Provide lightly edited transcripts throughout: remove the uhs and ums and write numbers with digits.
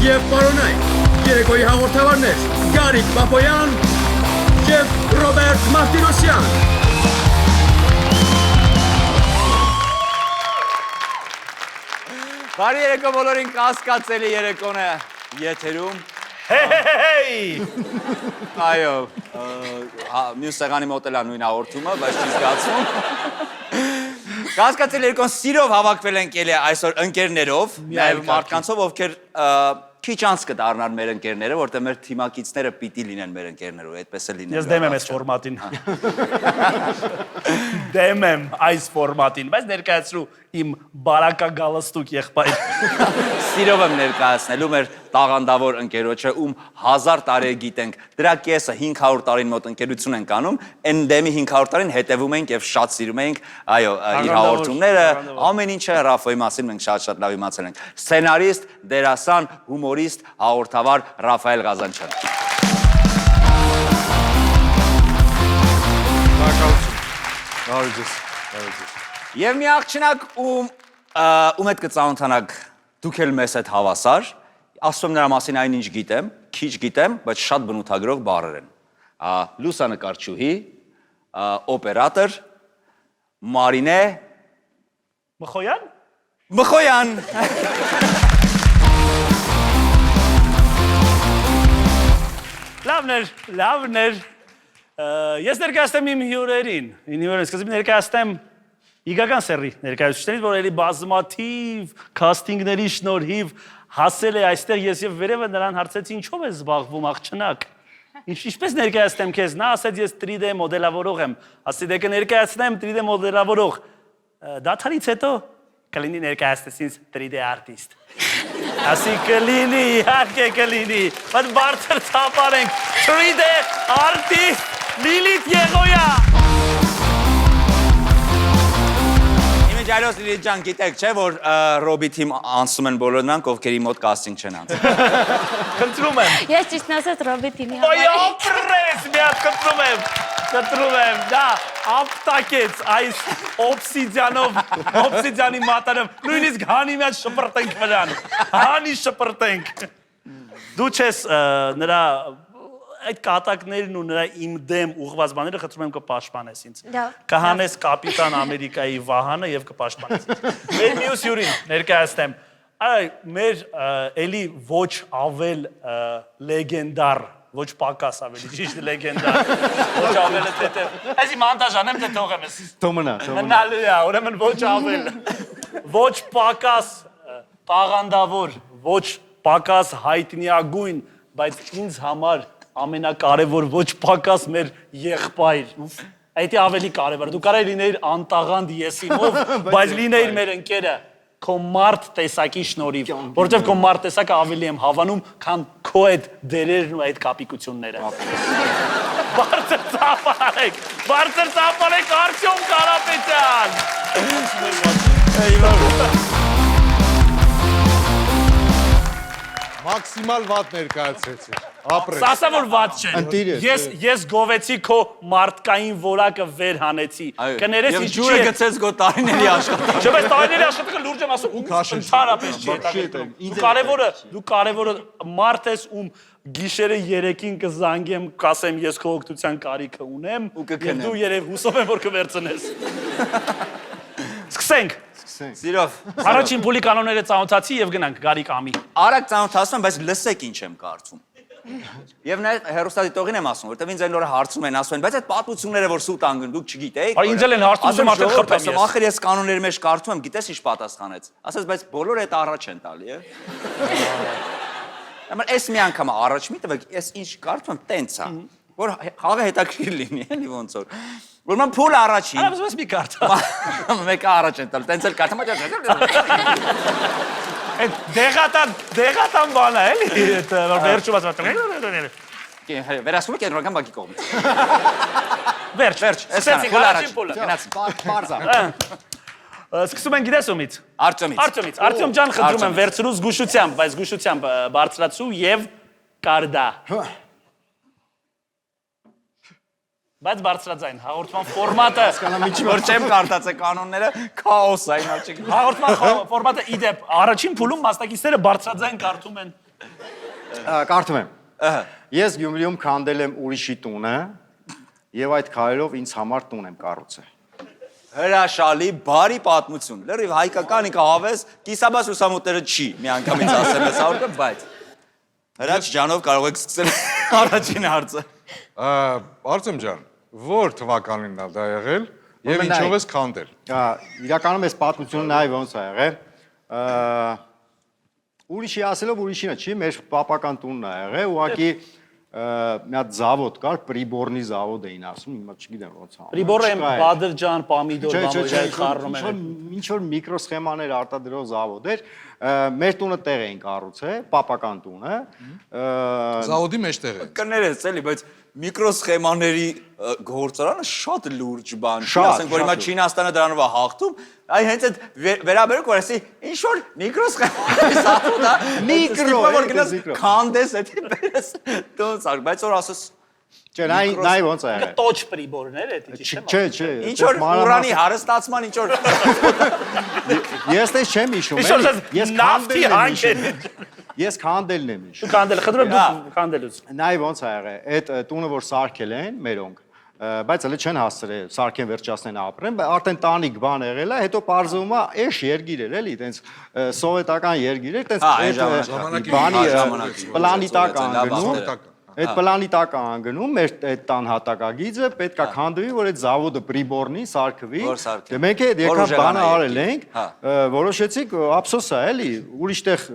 Եվ պարոնայք, երեկոյի հաղորդավարներ Գարիկ Պապոյան և Ռոբերտ Մարտիրոսյան։ Բարի երեկո բոլորին, կասկածելի երեկոն է եթերում։ Այո, մյուս սեղանի մոտ էլ է նույն հաղորդումը, բայց չի զգացվում։ Կասկածելի երեկոն սիրով հավաքվել ենք էլի այսօր ընկերներով, նաև մարդկանցով, ովքեր քիչ անց կդառնան մեր ընկերները, որտեղ մեր թիմակիցները պիտի լինեն մեր ընկերներով, այդպես է լինել։ Ես դեմ եմ այս ֆորմատին։ Դեմ եմ այս ֆորմատին, բայց ներկայացրու իմ բարակա գալստուկ եղբայր։ Սիրով եմ ներկայացնելու մեր տաղանդավոր ընկերոջը, ում 1000 տարի գիտենք, դրա կեսը 500 տարին մոտ ընկերություն ենք անում, այն դեմի 500 տարին հետևում ենք եւ շատ սիրում ենք, այո, իր հաղորդումները, ամեն ինչը Ռաֆոյի մասին մենք շատ լավ իմացել ենք։ Սցենարիստ, դերասան, հումորիստ, հաղորդավար Ռաֆայել Ղազանչյան։ Եվ մի աղջնակ ում հետ կծանոթանաք դուք էլ մեզ հետ հավասար, ասում եմ նրա մասին այն ինչ գիտեմ, քիչ գիտեմ, բայց շատ բնութագրող բառեր են։ Լուսանկարչուհի, օպերատոր, Մարինե Մխոյան։ Մխոյան։ Լավներ։ Ես ներկայացնեմ իմ հյուրերին, սկզբում ներկայացնեմ իգական սերի ներկայացուցիչներից, որ էլի բազմաթիվ քաստինգների շնորհիվ հասել է այստեղ, ես եւ վերևը նրան հարցեցի ինչով ես զբաղվում աղջնակ։ Ինչպես ներկայացնեմ քեզ, նա ասաց ես 3D մոդելավորող եմ, ասի դե կներկայացնեմ 3D մոդելավորող։ Դաթարից հետո կլինի ներկայացնես ինձ 3D արտիստ։ Ասի կլինի, իհարկե կլինի, բայց բարձր ցապարենք 3D արտիստ Լիլիթ Եղոյա։ Ջայլոս Լիլիթ ջան, գիտեք չէ, որ Ռոբի թիմ անցում են բոլոր նրանք, ովքեր իմ մոտ կաստինգ չեն անցել։ Խնդրում եմ։ Ես ճիշտն ասած Ռոբի թիմի Ոյ ապրես, մի հատ խնդրում եմ, դա ապտակեց այս օբսիդիանի մատանով, նույնիսկ հանի մի հատ շպրտենք վրան, հանի շպրտենք։ Դու չես նրա այդ կատակներն ու նրա իմ դեմ ուղղված բաները խնդրում եմ կպաշտպանես ինձ։ Կհանես կապիտան Ամերիկայի Վահանը եւ կպաշտպանես ինձ։ Մեր մյուս հյուրին ներկայացնեմ։ Այ մեր էլի ոչ ավել լեգենդար, ոչ պակաս ավելի ճիշտ լեգենդար, ոչ ավելը թեթև։ Այսի մոնտաժ անեմ թե թողեմ ես։ Թոմնա։ Մնալու է, ուրեմն ոչ ավել, ոչ պակաս տաղանդավոր, ոչ պակաս հայտնիագույն, բայց ինձ համար ամենակարևոր ոչ պակաս մեր եղբայր։ Այդ է ավելի կարևոր։ Դու կարող ես լինեիր անտաղանդ եսիմով, բայց լինեիր մեր ընկերը քո մարդ տեսակի շնորհիվ, որովհետև քո մարդ տեսակը ավելի եմ հավանում, քան քո այդ դերերն ու այդ կապիկությունները։ Բարձր ծափարեք Արտյոմ Կարապետյան։ Մաքսիմալ վատ ներկայացրեցի։ Ապրես։ Ասա որ վատ չէ։ Ես գովեցի քո մարդկային որակը վեր հանեցի։ Կներես ինչ չի։ Ջուրը գցեց գո տարիների աշխատանք։ Չէ, բայց տարիների աշխատանքը լուրջ եմ ասում, ընդհանրապես չի հետաքրքրում։ Դու կարևորը մարդ ես, ում գիշերը 3-ին կզանգեմ, կասեմ ես քո օգնության կարիքը ունեմ, եւ դու երբ հուսով եմ որ կվերցնես։ Սկսենք։ Սիրով։ Առաջին փուլի կանոնները ծանոթացի եւ գնանք Գարիկ ամի։ Արագ ծանոթացնում եմ, բայց լսեք ինչ եմ կարծում։ Եվ նաև հերոստատիտողին եմ ասում, որտեվ ինձ այն օրը հարցում են, ասում են, բայց այդ պատմությունները որ սուտ անգն դուք չգիտեիք։ Այ ինձ էլ են հարցում, արդեն խփեմ ես։ Ախր ես կանոնների մեջ կարդում եմ, գիտես ինչ պատասխանեց։ Ասես, բայց բոլորը այդ առաջ են տալի, է։ Ամեն էս մի անգամ առաջ մի տվեք, ես ինչ կարդում եմ, տենց է, որ խաղը հետաքրքիր լինի, էլի ոնց որ։ Ուրեմն փուլ առաջին։ Այո, ես մի կարդա։ Մեկը առաջ են տալ, տենց էլ կարդում Այդ դեղատան բան է, էլի, վերջում ասում վերացնում եք ենրական բակի կողմից։ Վերջ, այսքանը, փուլ առաջ, գնացին։ Պարզա։ Սկսում են գիտես ումից։ Արտյոմից։ Արտյոմ ջան խնդրում եմ վերցրու զգուշությամբ, բայց զգուշությամբ բարձրացու եւ կարդա։ Բայց բարձրաձայն, հաղորդման ֆորմատը, որ չեմ կարդացե կանոնները, քաոս է, հիմա չեք։ հաղորդման ֆորմատը իդեպ, առաջին փուլում մասնակիցները բարձրաձայն կարդում են Կարդում եմ։ Ես Գյումրիում քանդել եմ ուրիշի տունը եւ այդ քարերով ինձ համար տուն եմ կառուցել։ Հրաշալի, բարի պատմություն։ Լրիվ հայկական ինքահավես, կիսաբաց ուսամուտները չի, մի անգամից ասեմ ես ավուրկը, բայց Հրաչ ջանով կարող եք սկսել առաջին հարցը։ Արծեմ ջան, որ թվականին է դա եղել եւ ինչով ես քանդել։ Իրականում այս պատմությունը նայ ոնց է եղել։ Ուրիշի ասելով ուրիշինը չի, մեր պապական տունն է եղել, ուղղակի մի հատ զավոդ կար, Պրիբորնի զավոդ էին ասում, հիմա չգիտեմ ոնց է։ Պրիբորը եմ բադրջան, պամիդոր, բամոջան խառնում են։ Ինչ որ միկրոսխեմաներ արտադրող զավոդ էր, մեր տունը տեղ էին կառուցել, պապական տունը։ Զավոդի մեջտեղ է։ Կներես էլի, բայց միկրոսխեմաների գործարանը շատ լուրջ բան չի, Շատ, ասենք որ հիմա շատ Չինաստանը դրանով է հաղթում, այ հենց այդ վերաբերում որ ասի ինչ որ միկրոսխեմաների սատուտա, Միկրո, որ գնաս միկրո։ քանդես էդի բերես տոնց ար, բայց որ ասես Չէ, նայ ոնց է եղել։ Տոչ պրիբորներ է, դի ճիշտ Չէ, չէ։ ինչ որ ուրանի հարստացման ինչ որ Ես դες չեմ հիշում, ես քանդելն եմ հիշում։ Քանդել, խնդրում եմ դու քանդելուց։ Նայ ոնց է եղել, այդ տունը որ սարքել են մերոնք, բայց հələ չեն հասցրել սարքեն վերջացնեն ապրեն, արդեն տանիք բան եղել է, հետո parzվում է էշ երգիր էր էլի, տենց սովետական երգիր էր, տենց բանի պլանի տակ անգնում։ Այդ պլանի տակ անգնում մեր այդ տան հատակագիծը պետքա քանդվի, որ այդ զավոդը Պրիբորնի սարքվի։ Դե մենք այդ եկավ բանը արել ենք, որոշեցինք ափսոս է էլի, ուրիշ տեղ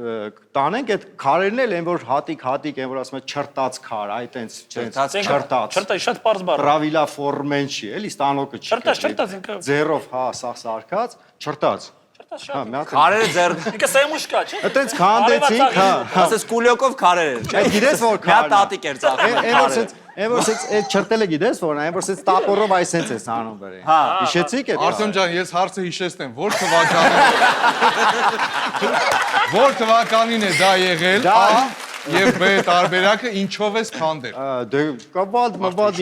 տանենք այդ քարերն էլ են որ հատիկ են որ ասում են չրտած քար, այ տենց չրտած։ Չրտա շատ པարզ բառ։ Պրավիլա ֆորմեն չի, էլի ստանոկը չի։ Չրտած ինքը։ Ձերով, հա, սա սարքած, չրտած։ Հա, մի հատ։ քարերը ձեր Ինքը սեմուշկա, չէ։ Այդտենց քանդեցինք, հա։ ասես կուլյոկով քարեր էր, չէ։ Գիտես որ Մի հատ տատիկ էր ծախում։ Այն որ սենց այդ չրտելը գիտես որ այն որ սենց տապորով այս սենց է անում բրե։ Հա։ Հիշեցիք այդ։ Արծեմ ջան, ես հարցը հիշեցնեմ, որ թվականին է դա եղել, եւ B տարբերակը ինչով ես քանդել։ Դե կապալ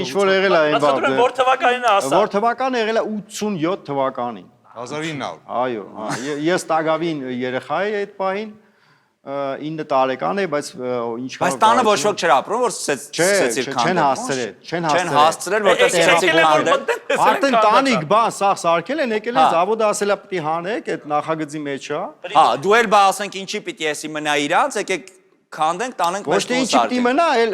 ինչ որ եղել է այն բանը։ Խնդրում եմ որ թվականին ասա։ Որ թվականը եղել է 87 թվականին։ 1900։ Այո, հա, ես տագավին երեխա էի այդ պահին, 9 տարեկան էի, բայց ինչ Բայց տանը ոչ ոք չեր ապրում, որ սկսեցիր քանդել։ չեն հասցրել, որտեղ սկսեցիր քանդել։ Արդեն տանիք բան սա սարքել են, եկել են զավոդը ասել է պիտի հանեք, այդ նախագծի մեջ է։ Հա, դու էլ բա ասենք ինչի պիտի էսի մնա իրանց, եկեք քանդենք, տանենք Ոչ թե ինչի պիտի մնա, այլ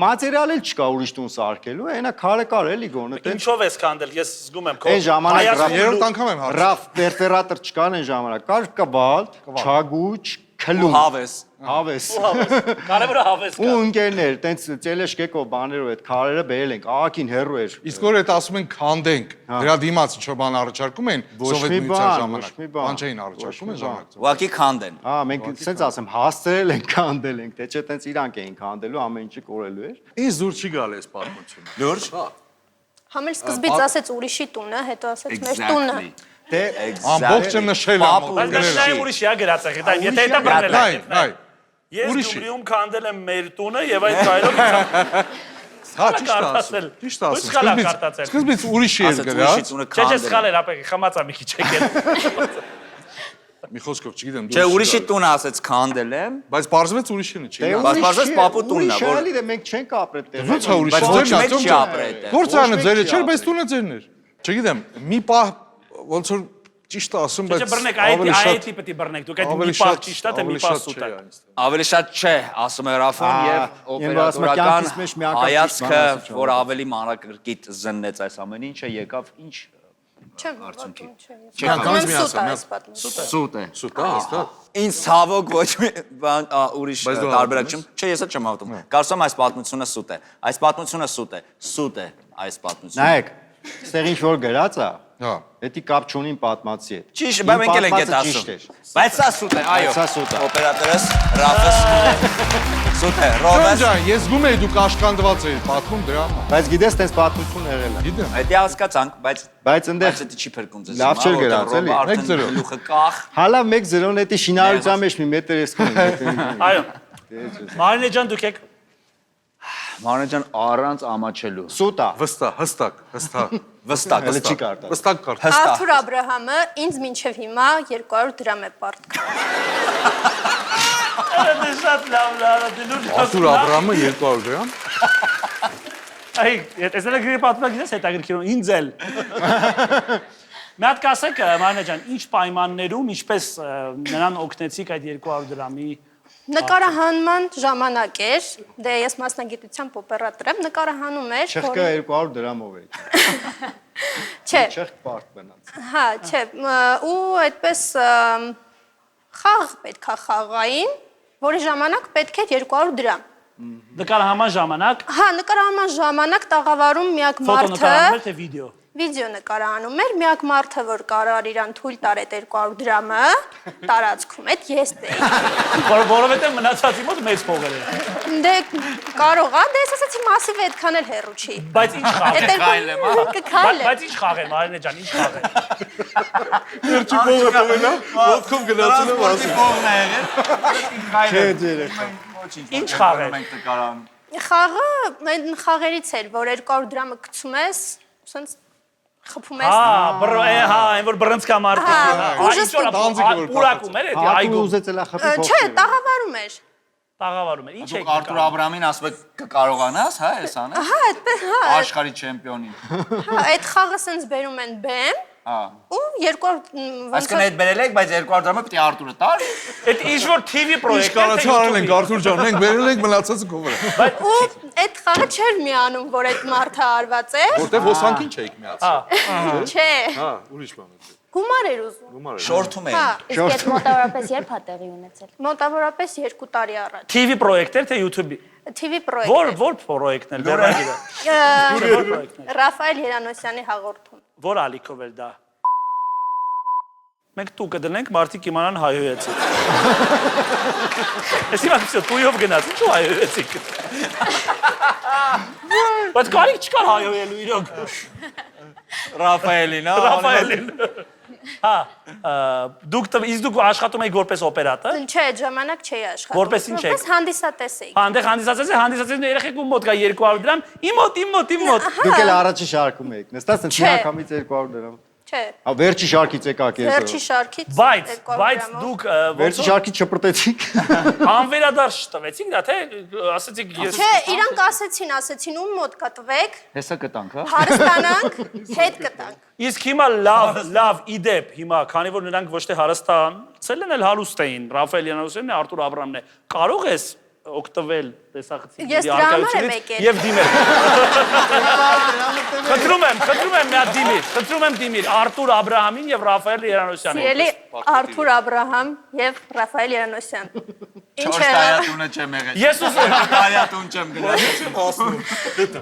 մատերիալ էլ չկա ուրիշ տուն սարքելու, այնա քարը կար էլի գոնը, տենց։ Ինչով ես քանդել, ես զգում եմ քո։ Այն ժամանակ Երրորդ անգամ եմ հարցնում։ ռաֆ պերֆերատոր չկան այն ժամանակ, կար կբալտ, չագուչ, քլում, հավես։ Կարևորը հավես կա։ Ու ընկերներ, տենց ծելեշկեկով բաներով այդ քարերը բերել ենք, աղաքին հերու էր։ Իսկ որ այդ ասում են քանդենք, դրա դիմաց ինչ որ բան առաջարկում են սովետ միության ժամանակ։ Բան չէին առաջարկում են ժամանակ։ Ուղղակի քանդեն։ Հա, մենք սենց ասեմ, հասցրել ենք քանդել ենք, թե չէ տենց իրանք էին քանդելու, ամեն ինչը կորելու էր։ Ինձ դուր չի գալի այս պատմությունը։ Լուրջ։ Համել սկզբից ասեց ուրիշի տունը, հետո ասեց մեր տունը։ Դե Ամբողջը նշել եմ։ Բայց նշնայ ուրիշի է գրած է, դա եթե դա բռնել է։ Այ, Ես ուրիշի։ Գյումրիում քանդել եմ մեր տունը եւ այդ կայլով հա ճիշտ ասում։ Սկզբից ուրիշի էր գրած։ Չէ, սխալ էր, ապա խմացա մի քիչ եկել։ Մի խոսքով չգիտեմ Չէ, ուրիշի տունը ասեց քանդել եմ, բայց պարզվեց ուրիշինը չի։ Բայց պարզվեց պապու տունն է, որ Ուրիշ էլի դե մենք չենք ապրել տեղ։ Ո՞նց է ուրիշ։ բայց ոչ մեկ չի ապրել այդտեղ։ Գործարանը ձերը չէր, բայց տունը ձերն էր։ Չգիտեմ, մի պահ ոնց որ ճիշտ ասում, բայց Չէ, բռնեք, այդ տիպի բռնեք, դուք այդ մի պահ ճիշտ է, թե մի պահ սուտ է։ Ավելի շատ չէ, ասում է Ռաֆոն եւ օպերատորական հայացքը, որ ավելի մանրակրկիտ զննեց այս ամեն ինչը, եկավ ինչ Չեմ արդյունքի։ Չեմ սուտ է։ Սուտ է, հստակ։ Ինձ ցավոք ոչ մի բան ուրիշ տարբերակ չեմ։ Չէ, ես էլ չեմ հավատում։ Կարծում եմ այս պատմությունը սուտ է։ Այս պատմությունը սուտ է։ Սուտ է այս պատմությունը։ Նայեք, ստեղ ինչ որ գրած է, հա։ դա կապ չունի պատմածի հետ։ Ճիշտ, բայց մենք էլ ենք այդ ասում։ Բայց սա սուտ է, այո։ Սա սուտ է։ Օպերատորս Ռաֆս սուտ է, Ռոբես։ Ջան, ես զգում եի դուք աշխատված էիք պատմում դրա համար։ Բայց գիտես, տես պատմություն եղել է։ Գիտեմ։ Այդ հասկացանք, բայց Բայց այնտեղ դա չի փրկում ձեզ։ Լավ չէր գրած, էլի։ Մեկ ձերով։ գլուխը կախ։ հալա 1-0-ն էտի շինարարության մեջ մի մետր էս կունի։ Այո։ Մարինե ջան, դուք եք Մարինե ջան առանց ամաչելու։ Սուտ է։ Հստակ։ Վստակ, Հələ չի կարտա։ Վստակ կար։ Արթուր Աբրահամը ինձ մինչև հիմա 200 դրամ է պարտք։ Դե շատ լավ դե լուրջ։ Արթուր Աբրամը 200 դրամ։ Այ, տեսել եք պատմակ գիտես հետաքրքրում ինձ էլ։ Մի հատ կասեք, Մարինե ջան, ինչ պայմաններում, ինչպես նրան օգնեցիք այդ 200 դրամի։ Նկարահանման ժամանակ էր, դե ես մասնագիտությամբ օպերատոր եմ, նկարահանում էր, Չեղկա 200 դրամով է։ չէ, Չեղկ պարտ մնաց։ հա, չէ, ու այդպես խաղ պետքա խաղային, որի ժամանակ պետք էր 200 դրամ։ Նկարահանման ժամանակ Հա, նկարահանման ժամանակ տաղավարում միակ ֆոտո մարդը նկարահանում էր թե վիդեո։ վիդեո նկարահանում էր, միակ մարդը, որ կարող իրան թույլ տար այդ 200 դրամը, տարածքում այդ ես էի։ Որովհետև մնացածի մոտ մեծ փողեր էր։ Դե կարող է, դե ես ասացի մասիվ այդքան էլ հեռու չի։ Բայց ինչ խաղ է։ Քայլեմ, հա։ Կքայլ է։ Բայց ինչ խաղ է, Մարինե ջան, ինչ խաղ է։ Վերջի փողը տվենա, ոտքով գնացել եմ ասում։ Փողն է եղել։ Չէ, երեխա։ Ինչ խաղ է։ Մենք նկարան։ Խաղը այն խաղերից էր, որ 200 դրամը գցում ես, սենց խփում ես։ Հա, այն որ բռնցքա մարդը։ Պուրակում էր էդի Ատու այգում։ ուզեցել է խփի փոխ։ Չէ, տաղավարում էր։ Տաղավարում էր։ Ինչ է։ Դուք Արթուր Աբրամին ասում եք կկարողանաս, հա, էս անել։ Հա, այդպես, հա։ Աշխարհի չեմպիոնին։ Հա, այդ խաղը սենց բերում են բեմ, Հա։ ու 200 Այսինքն այդ բերել եք, բայց 200 դրամը պիտի Արթուրը տար։ Այդ ինչ որ TV Ինչ պրոյեկտ կարաչա արել ենք Արթուր ջան, մենք վերել ենք մնացածը քո վրա։ ու այդ խաղը չէր միանում, որ այդ մարդը արված էր։ Որտեվ հոսանքին չէիք միացել։ Չէ, Հա, ուրիշ բան է։ գումար էր ուզում։ Շորթում Հա, էին։ Իսկ այդ մոտավորապես երբ է տեղի ունեցել։ մոտավորապես 2 տարի առաջ։ TV պրոյեկտ էր թե YouTube-ի։ TV պրոյեկտ։ Որ պրոյեկտն էր վերագիրը։ Որ պրոյեկտն էր։ Ռաֆայել Երանոսյանի հաղորդում։ Որ ալիքով էր դա։ Մենք տու կդնենք, մարդիկ իմանան հայոյեցի։ Ես իմ ասում տույով գնաց, ինչու հայոյեցիք։ Բայց կարիք չկար հայոյելու իրոք։ Ռաֆայելին, հա։ Ռաֆայելին։ Հա, իսկ դուք աշխատում եք որպես օպերատոր։ Չէ, այդ ժամանակ չէի աշխատում։ Որպես ինչ եք։ Որպես հանդիսատես էի։ Հանդեղ հանդիսացած երեխեք ու մոտ կա 200 դրամ, իմ մոտ։ Դուք էլ առաջի շարքում եք։ Նստած Չէ։ ընդհանրակամից 200 դրամ։ Չէ, Հա, վերջի շարքից եկաք երկրորդ։ վերջի շարքից։ Բայց 200 դրամով։ դուք Վերջի շարքից չպրտեցիք։ անվերադարձ տվեցիք դա թե ասացիք ես Չէ, իրանք ասեցին ում մոտ կտվեք, Հեսա կտանք, հա։ հարստանանք, հետ կտանք։ Իսկ հիմա լավ իդեպ հիմա, քանի որ նրանք ոչ թե հարստացել են, այլ հարուստ էին, Ռաֆայել Երանոսյանն է, Արթուր Աբրամն է։ Կարող ես օգտվել տեսախցիկների Ես դրա համար եմ եկել։ եւ դիմել։ Խնդրում եմ մի հատ դիմիր, խնդրում եմ դիմիր Արթուր Աբրահամին եւ Ռաֆայել Երանոսյանին։ Սիրելի Արթուր Աբրահամ եւ Ռաֆայել Երանոսյան։ Ինչ Չորս է տարյատունը չեմ եղել։ Ես ուզում Տարյատուն չեմ գնացել։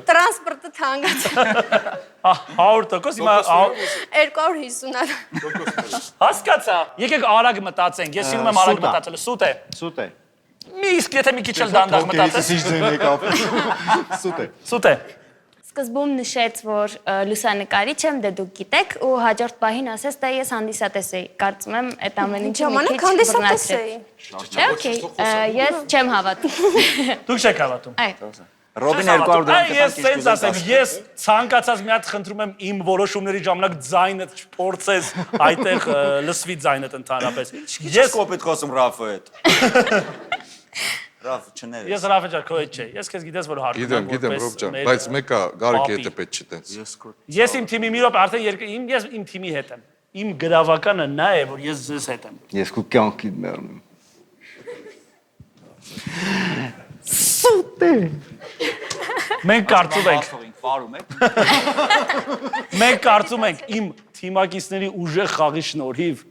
տրանսպորտը թանկաց 100% հիմա 250 հասկացա։ Եկեք արագ մտածենք։ Ես սիրում եմ արագ մտածելը։ Սուտ է։ Սուտ է։ Իսկ եթե մի քիչ էլ դանդաղ մտածես։ Ինչ ձեն եկավ։ Սուտ է։ Սուտ է։ Սկզբում նշեց, որ լուսանկարիչ եմ, դե դուք գիտեք, ու հաջորդ պահին ասեց, դա ես հանդիսատես էի։ Կարծում եմ, այդ ամեն ինչը մի ժամանակ քիչ հանդիսատես բռնացրեց։ էի։ Չէ, օքեյ, ես չեմ հավատում։ Դուք չեք հավատում։ Այո։ Ռոբին 200 դրամ Ես սենց ասեմ, ես ցանկացած մի հատ խնդրում եմ իմ որոշումների ժամանակ ձայնդ չփորձես, այդտեղ լսվի ձայնդ ընդհանրապես։ Ես կոպիտ խոսում Ռաֆու հետ։ Ռաֆ չներ։ Ես Ռաֆա ջան, քո հետ չէ։ Ես քեզ գիտես որ հարգում եմ Գիտեմ, Ռոբ ջան, բայց մեկը Գարիկի հետ է պետք չտենց։ Ես իմ թիմի մի րոպե արդեն ես իմ թիմի հետ եմ։ Իմ գրավականը նա է, որ ես ձեզ հետ եմ։ Ես քո կյանքիդ մեռնում։ Մենք կարծում ենք, Պարում եք։ մենք կարծում ենք իմ թիմակիցների ուժեղ խաղի շնորհիվ,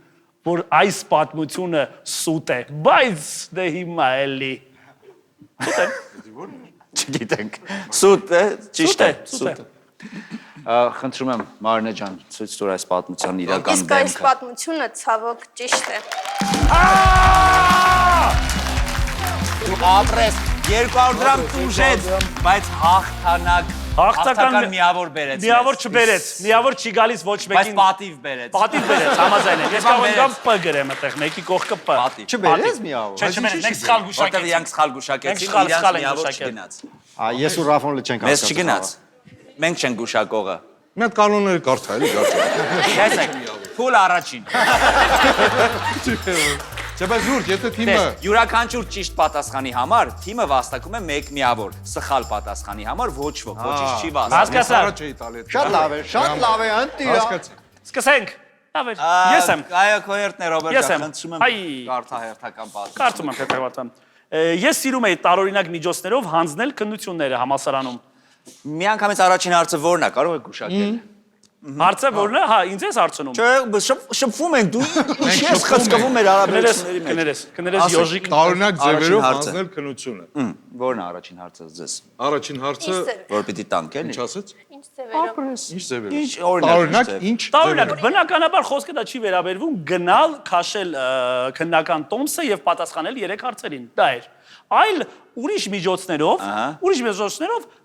որ այս պատմությունը սուտ է, բայց դե հիմա էլի։ Չգիտենք։ Սուտ է, ճիշտ է, սուտ է։ Խնդրում եմ Մարինե ջան, ցույց տուր այս պատմության իրական Իսկ այս դեմքը։ պատմությունը ցավոք ճիշտ է։ Դու ապրես 200 դրամ տուժեց, բայց հաղթանակ Հաղթական միավոր բերեց։ Միավոր չբերեց, միավոր չի գալիս ոչ Բայց մեկին։ պատիվ բերեց։ Պատիվ բերեց, համաձայն եմ։ Ես կարող եմ կամ P գրեմ այդտեղ, մեկի կողքը P։ Պատիվ։ Չբերես միավոր։ Չէ, չբերեց, մենք սխալ Որտեւ գուշակեցինք։ իրանք սխալ գուշակեցին, Մենք իրանք սխալ ենք միավոր գուշակել։ չգնաց։ Ես ու Ռաֆոնը չենք Մեզ չգնաց։ Մենք չենք գուշակողը։ Մի հատ կանոնները կարդա էլի գարցը։ Տեսեք, փուլ առաջին։ Չէ, բայց Զուրկ, եթե թիմը Տես, յուրաքանչյուր ճիշտ պատասխանի համար թիմը վաստակում է 1 միավոր, սխալ պատասխանի համար ոչ ոք, ոչինչ չի վաստակում։ Հասկացա։ առաջ էի տալի այդ։ Շատ լավ է, ընտիր։ Հասկացա։ Սկսենք։ Լավ է։ Ես եմ։ Այո, քո հերթն է Ռոբերտ, Ես եմ։ խնդրում եմ Այ։ կարդա հերթական պատասխանը։ Կարծում եմ Պետր Վատան։ Ես սիրում եի տարօրինակ միջոցներով հանձնել քննությունները համալսարանում։ Միանգամից առաջին հարցը ո՞րն է, կարող եք գուշակել։ Հարցը ո՞րն է։ Հա, ինձ ես հարցնում։ Չէ, շփվում ենք, դու ինչ ես խցկվում մեր հարաբերությունների մեջ։ Կներես յոժիկ։ Տարօրինակ ձևերով հարցը։ հանձնել քննությունը։ Ո՞րն է առաջին հարցը ձեզ։ Առաջին հարցը Որ պիտի տանք էլի։ ինչ ասեց։ Ինչ ձևերով։ Ինչ ձևերով։ Ինչ օրինակ։ Տարօրինակ ինչ Տարօրինակ, ձևերով։ բնականաբար խոսքը դա չի վերաբերվում գնալ, քաշել քննական տոմսը եւ պատասխանել 3 հարցերին։ Դա էր։ Այլ ուրիշ միջոցներով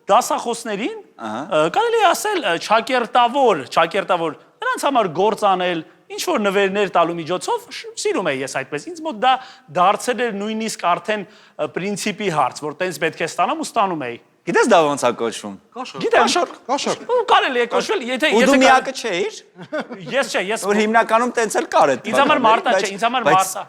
դասախոսներին կարելի է ասել ճակերտավոր, նրանց համար գործ անել, ինչ որ նվերներ տալու միջոցով սիրում եմ ես այդպես։ Ինձ մոտ դա դարձել էր նույնիսկ արդեն պրինցիպի հարց, որ տենց պետք է ստանամ ու ստանում էի։ Գիտես դա ոնց է կոչվում։ Գիտեմ, Կաշառք։ ու կարելի է կոչվել, եթե Ու դու միակը չէիր, ես չէ, ես որ հիմնականում տենց էլ կար այդ։ ինձ համար Մարտա չէ, ինձ համար Մարտա։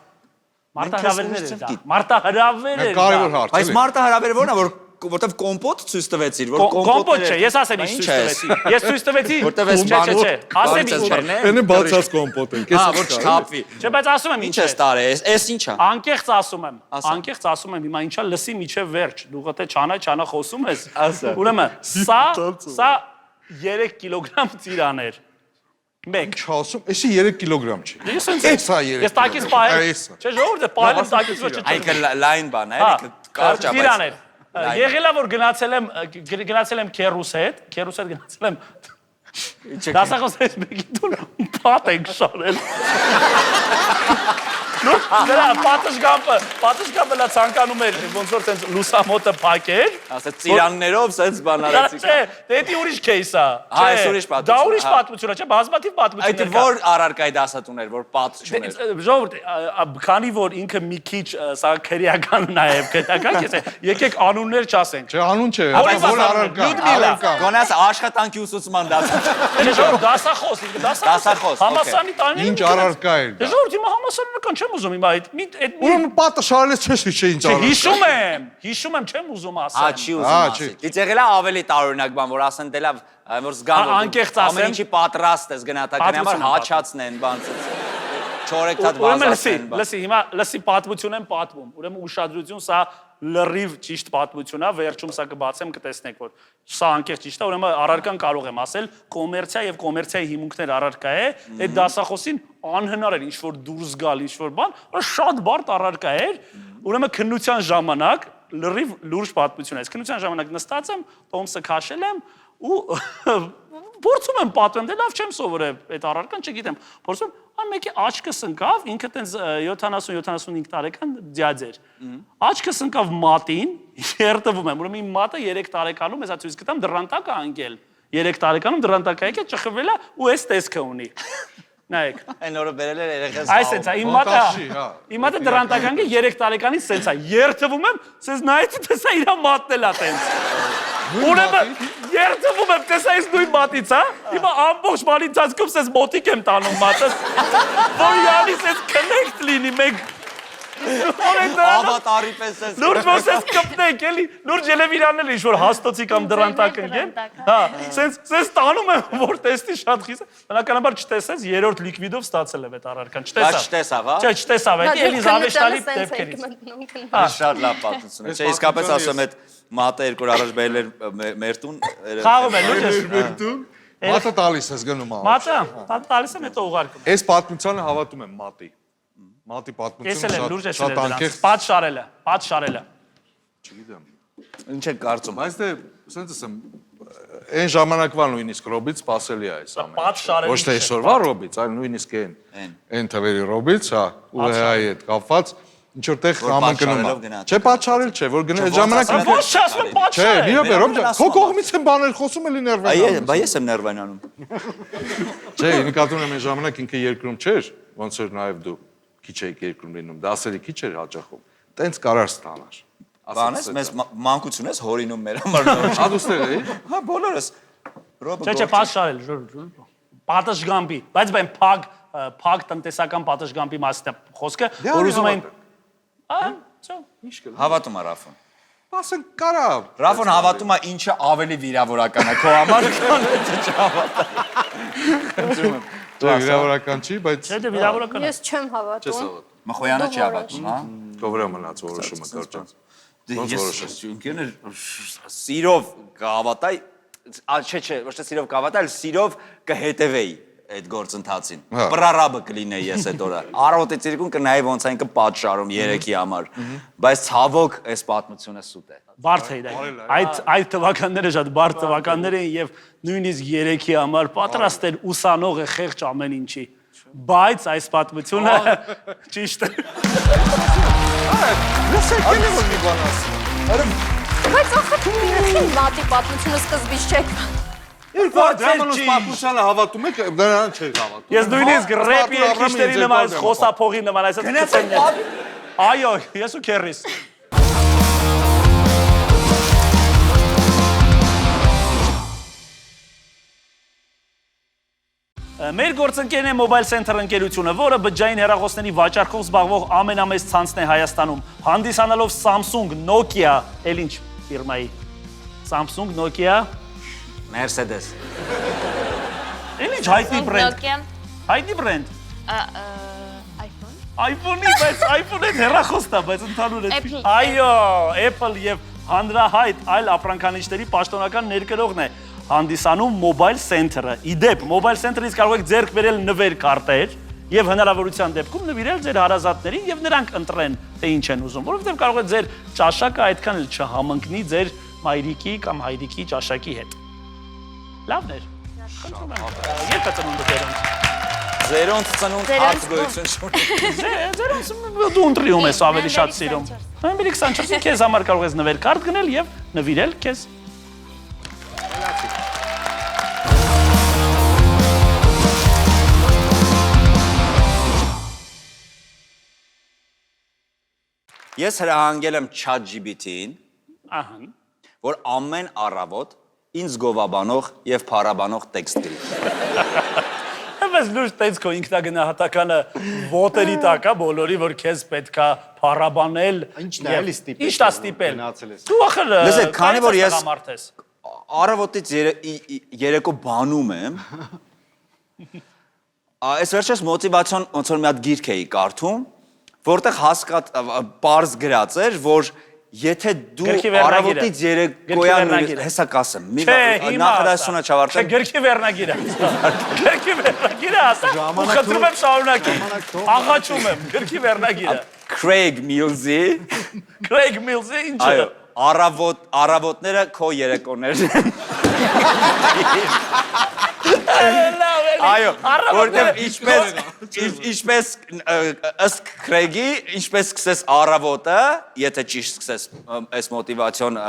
Մարտա հրավերներ էր դա։ Մարտա հրավեր էր։ Կարևոր հարց Բայց էլի։ Մարտա հրավերը ո՞րն է, որ որտեվ կոմպոտ ցույց տվեցիր, որ Կոմպոտ չէ, ես ասեմ ինչ ցույց տվեցի։ Ես ցույց տվեցի։ Որտեվ էս Չէ, ասեմ ինչ չէ։ Էնը բացած կոմպոտ են։ Հա, որ չթափվի։ Չէ, բայց ասում եմ Ինչ ինչ ես է։ տարե, էս ի՞նչ է։ Անկեղծ ասում եմ։ Անկեղծ ասում եմ, հիմա ինչա լսի միջև վերջ։ Դու գտե չանա խոսում ես։ Ասա։ Ուրեմն, սա 3 կիլոգրամ ծիրաներ։ Մեկ։ Չասում, էսի 3 կիլոգրամ չի։ Ես sense Էսա 3։ Ես տակից պահել։ Էսա։ Չէ, ժողովուրդը պահել եմ տակից ոչ չէ։ Այքը լայն բան է, էլի կարճ է, բայց ծիրաներ։ Եղելա որ գնացել եմ քերուս հետ գնացել եմ դասախոսից մեկի տուն պատ ենք շարել։ Նրա պատշգամբը լա ցանկանում էր ոնց որ տենց լուսամոտը փակեր։ ասած ծիրաններով սենց բան արեցի։ Չէ, դա ուրիշ քեյս է։ Հա, այս ուրիշ պատմություն, Դա ուրիշ հա։ պատմություն է, չէ, բազմաթիվ պատմություններ Այդ որ առարկայի դասատուն էր, որ պատ չուներ։ Ժողովուրդ, քանի որ ինքը մի քիչ սա քրեական նաև քրեական քեզ է, եկեք անուններ չասենք։ Չէ, անուն չէ, Որից որ ասա, առարկա։ Գոնես աշխատանքի ուսուցման դասատուն։ Դասախոս, Դասախոս, համասարանի տանին։ Ինչ առարկա էր դա։ Ժողովուրդ, հիմա համասարանական չեմ ուզում հիմա այդ Ուրեմն պատը շարելես չես հիշի ինչ առարկա։ հիշում եմ, չեմ ուզում Հա, ասել։ չի Հա, ուզում չի։ ասել։ Դից եղել է ավելի տարօրինակ բան, որ ասեն դե լավ, որ զգան որ Անկեղծ դու ասեմ։ ամեն ինչի պատրաստ ես գնահատականի համար Պատմություն եմ հաչացնեն, բան չորեկտատ Ուրեմն վազացնեն, բան։ լսի, հիմա լսի պատմություն եմ պատմում։ Ուրեմն ուշադրություն, սա լրիվ ճիշտ պատմություն է, վերջում սա կբացեմ, կտեսնեք, որ սա անկեղծ ճիշտ է, ուրեմն առարկան կարող եմ ասել, կոմերցիա եւ կոմերցիայի հիմունքներ առարկա է, այդ դասախոսին անհնար էր ինչ որ դուրս գալ, ինչ որ բան, շատ բարդ առարկա էր, ուրեմն քննության ժամանակ լրիվ լուրջ պատմություն է։ Քննության ժամանակ նստած եմ, տոմսը քաշել եմ ու փորձում եմ պատմեմ, դե լավ չեմ սովորել այդ առարկան, չգիտեմ։ Փորձում ան մեկի աչքս ընկավ, ինքը տենց 70-75 տարեկան ձյաձ էր։ Աչքս ընկավ մատին, երտվում եմ, ուրեմն իմ մատը 3 տարեկանում, հեսա ցույց կտամ դրանտակ է անկել։ 3 տարեկանում դրանտակ է եկել, ճխվել է ու էս տեսքը ունի։ Նայեք։ Այն օրը բերել էր երեխես։ Այս sense է, իմ մատը դրանտական է 3 տարեկանից sense է։ Երթվում եմ, sense նայեցի տեսա իր մատն էլ է տենց։ Ուրեմն երթվում եմ, տեսա այս նույն մատից, հա։ Հիմա ամբողջ բանի ցածկում sense մոտիկ եմ տանում մատս։ Որ յանի sense connect լինի մեկ Ավատարի պես էս։ Լուրջ որ sense կպնենք, էլի, լուրջ ելևիրանն էլ ինչ-որ հաստոցի կամ դրանտակ ընկեն։ Հա, sense տանում եմ, որ տեսնի շատ խիստ։ Բնականաբար չտեսես, երրորդ լիկվիդով ստացել եմ այդ առարկան, չտեսա։ Չտեսավ, հա։ Չէ, չտեսավ, այդ Էլիզավեշտալի դեպքերից։ Շատ լավ պատմություն։ Չէ, իսկապես ասում եմ, այդ մատը 2 օր առաջ բերել էր մեր տուն։ Խաղում է, լուրջ է։ Մատը տալիս ես գնում ա։ Մատը, տալիս եմ հետո ուղարկում։ Այս պատմությանը հավատում եմ մատի։ Մատի Ես էլ եմ, լուրջ պատմությունը ես շատ էլ անկեղծ։ Պատ շարելը։ Չգիտեմ։ Ինչ եք կարծում։ Բայց դե, ասենց եմ, այն ժամանակվա նույնիսկ ռոբից սпасելի է այս ամենը։ Պատ շարելը։ Ոչ թե այսօրվա ռոբից, այլ նույնիսկ այն թվերի ռոբից, հա, ՈՒՀ-ի հետ կապված ինչ որտեղ կամն կնում է։ Չէ, պատշարել չէ, որ գնա այդ ժամանակ Ոչ չասում եմ պատ Չէ, շարել։ նիա բերոմ, քո կողմից են բաներ խոսում էլի ներվայնանում։ Բայց ես եմ ներվայնանում։ Չէ, նկատում եմ այն ժամանակ ինքը երկրում չէր, ոնց որ նաև դու քիչ էիք երկրում լինում, դասերի քիչ էր հաճախում։ Տենց կարար ստանար։ Բանես, մեզ մանկություն ես հորինում մեր համար։ Ադուստեր էի։ Հա, բոլորս։ Չէ, պատ շարել, պատշգամբի, բայց բան փակ փակ տնտեսական պատշգամբի մասն է խոսքը, որ ուզում են Հավատում է Ռաֆոն։ Ասեն կարա։ Ռաֆոն հավատում է ինչը ավելի վիրավորական է քո համար, քան դա չհավատա։ Դե վիրավորական չի, բայց Չէ, դե վիրավորական է։ Ես չեմ հավատում։ Մխոյանը չի հավատում, հա։ քո վրա մնաց որոշումը կարճան։ Ոնց որոշես։ Ինքն սիրով կհավատայի, չէ, ոչ թե սիրով կհավատալ, սիրով կհետևեի այդ գործընթացին։ Պրարաբը կլինեի ես այդ օրը։ Առավոտից իրիկուն կնայի ոնց այն կպատշարում 3-ի համար։ Բայց ցավոք այս պատմությունը սուտ է։ Բարդ է դա։ Այդ թվականները շատ բարդ թվականներ են եւ նույնիսկ 3-ի համար պատրաստ էր ուսանողը խեղճ ամեն ինչի։ Բայց այս պատմությունը ճիշտ է։ Լսեք, ելի որ մի բան ասի։ Բայց ախր ինքին մատի պատմությունը սկզբից չեք։ Դրամանոս պատմությանը հավատում եք, դրան չեք հավատում։ Ես նույնիսկ ռեպի երկիշների նման, խոսափողի նման, այսպես այո, ես ու քերիս։ Մեր գործընկերն է Mobile Center ընկերությունը, որը բջջային հեռախոսների վաճառքով զբաղվող ամենամեծ ցանցն է Հայաստանում, հանդիսանալով Samsung, Nokia, էլ ինչ ֆիրմայի։ Samsung, Nokia, Mercedes։ էլ ինչ հայտնի բրենդ։ Nokia, Հայտնի բրենդ։ iPhone, iPhone-ի, բայց iPhone-ը հեռախոսն է, բայց ընդհանուր է։ Apple. Այո, Apple եւ հանրահայտ այլ ապրանքանիշների պաշտոնական ներկրողն է հանդիսանում Mobile Center-ը։ Իդեպ, Mobile Center-ից կարող եք ձեռք բերել նվեր կարտեր եւ հնարավորության դեպքում նվիրել ձեր հարազատներին եւ նրանք ընտրեն, թե ինչ են ուզում, որովհետեւ կարող է ձեր ճաշակը այդքան էլ չհամընկնի ձեր մայրիկի կամ հայրիկի ճաշակի հետ։ Լավն էր։ Երբ է ծնունդը դերում։ Ձերոնց ծնունդ հարց գոյություն չունի։ Ձերոնց դու ընտրիում ես ավելի շատ սիրում։ Նոյեմբերի 24-ին քեզ համար կարող ես նվեր կարդ գնել եւ նվիրել քեզ։ Ես հրահանգել եմ ChatGPT-ին, Ահա։ որ ամեն առավոտ ինձ գովաբանող եւ փարաբանող տեքստ գրի։ Բայց լուրջ տենց քո ինքնագնահատականը ոտերի տակ է բոլորի, որ քեզ պետքա փառաբանել։ Ինչն է էլի ստիպել։ Ինչ է ստիպել։ Գնացել ես։ Դու ախր Լսեք, քանի որ ես մարդ ես։ առավոտից երեկո բանում եմ, այս վերջերս մոտիվացիոն ոնց որ մի հատ գիրք էի կարդում, որտեղ պարզ գրած էր, որ եթե դու առավոտից երեկոյան հեսա կասեմ, նախադասությունը չավարտեմ։ Չէ, գրքի վերնագիրը։ Գրքի վերնագիրը ասա, ու խնդրում եմ շարունակի։ Աղաչում եմ, գրքի վերնագիրը։ Craig Mills-ի։ Craig Mills-ի ինչը։ Այո, առավոտները քո երեկոներն են։ Այո, որտեղ ինչպես ըստ Craig-ի, ինչպես սկսես առավոտը, եթե ճիշտ սկսես այս մոտիվացիոն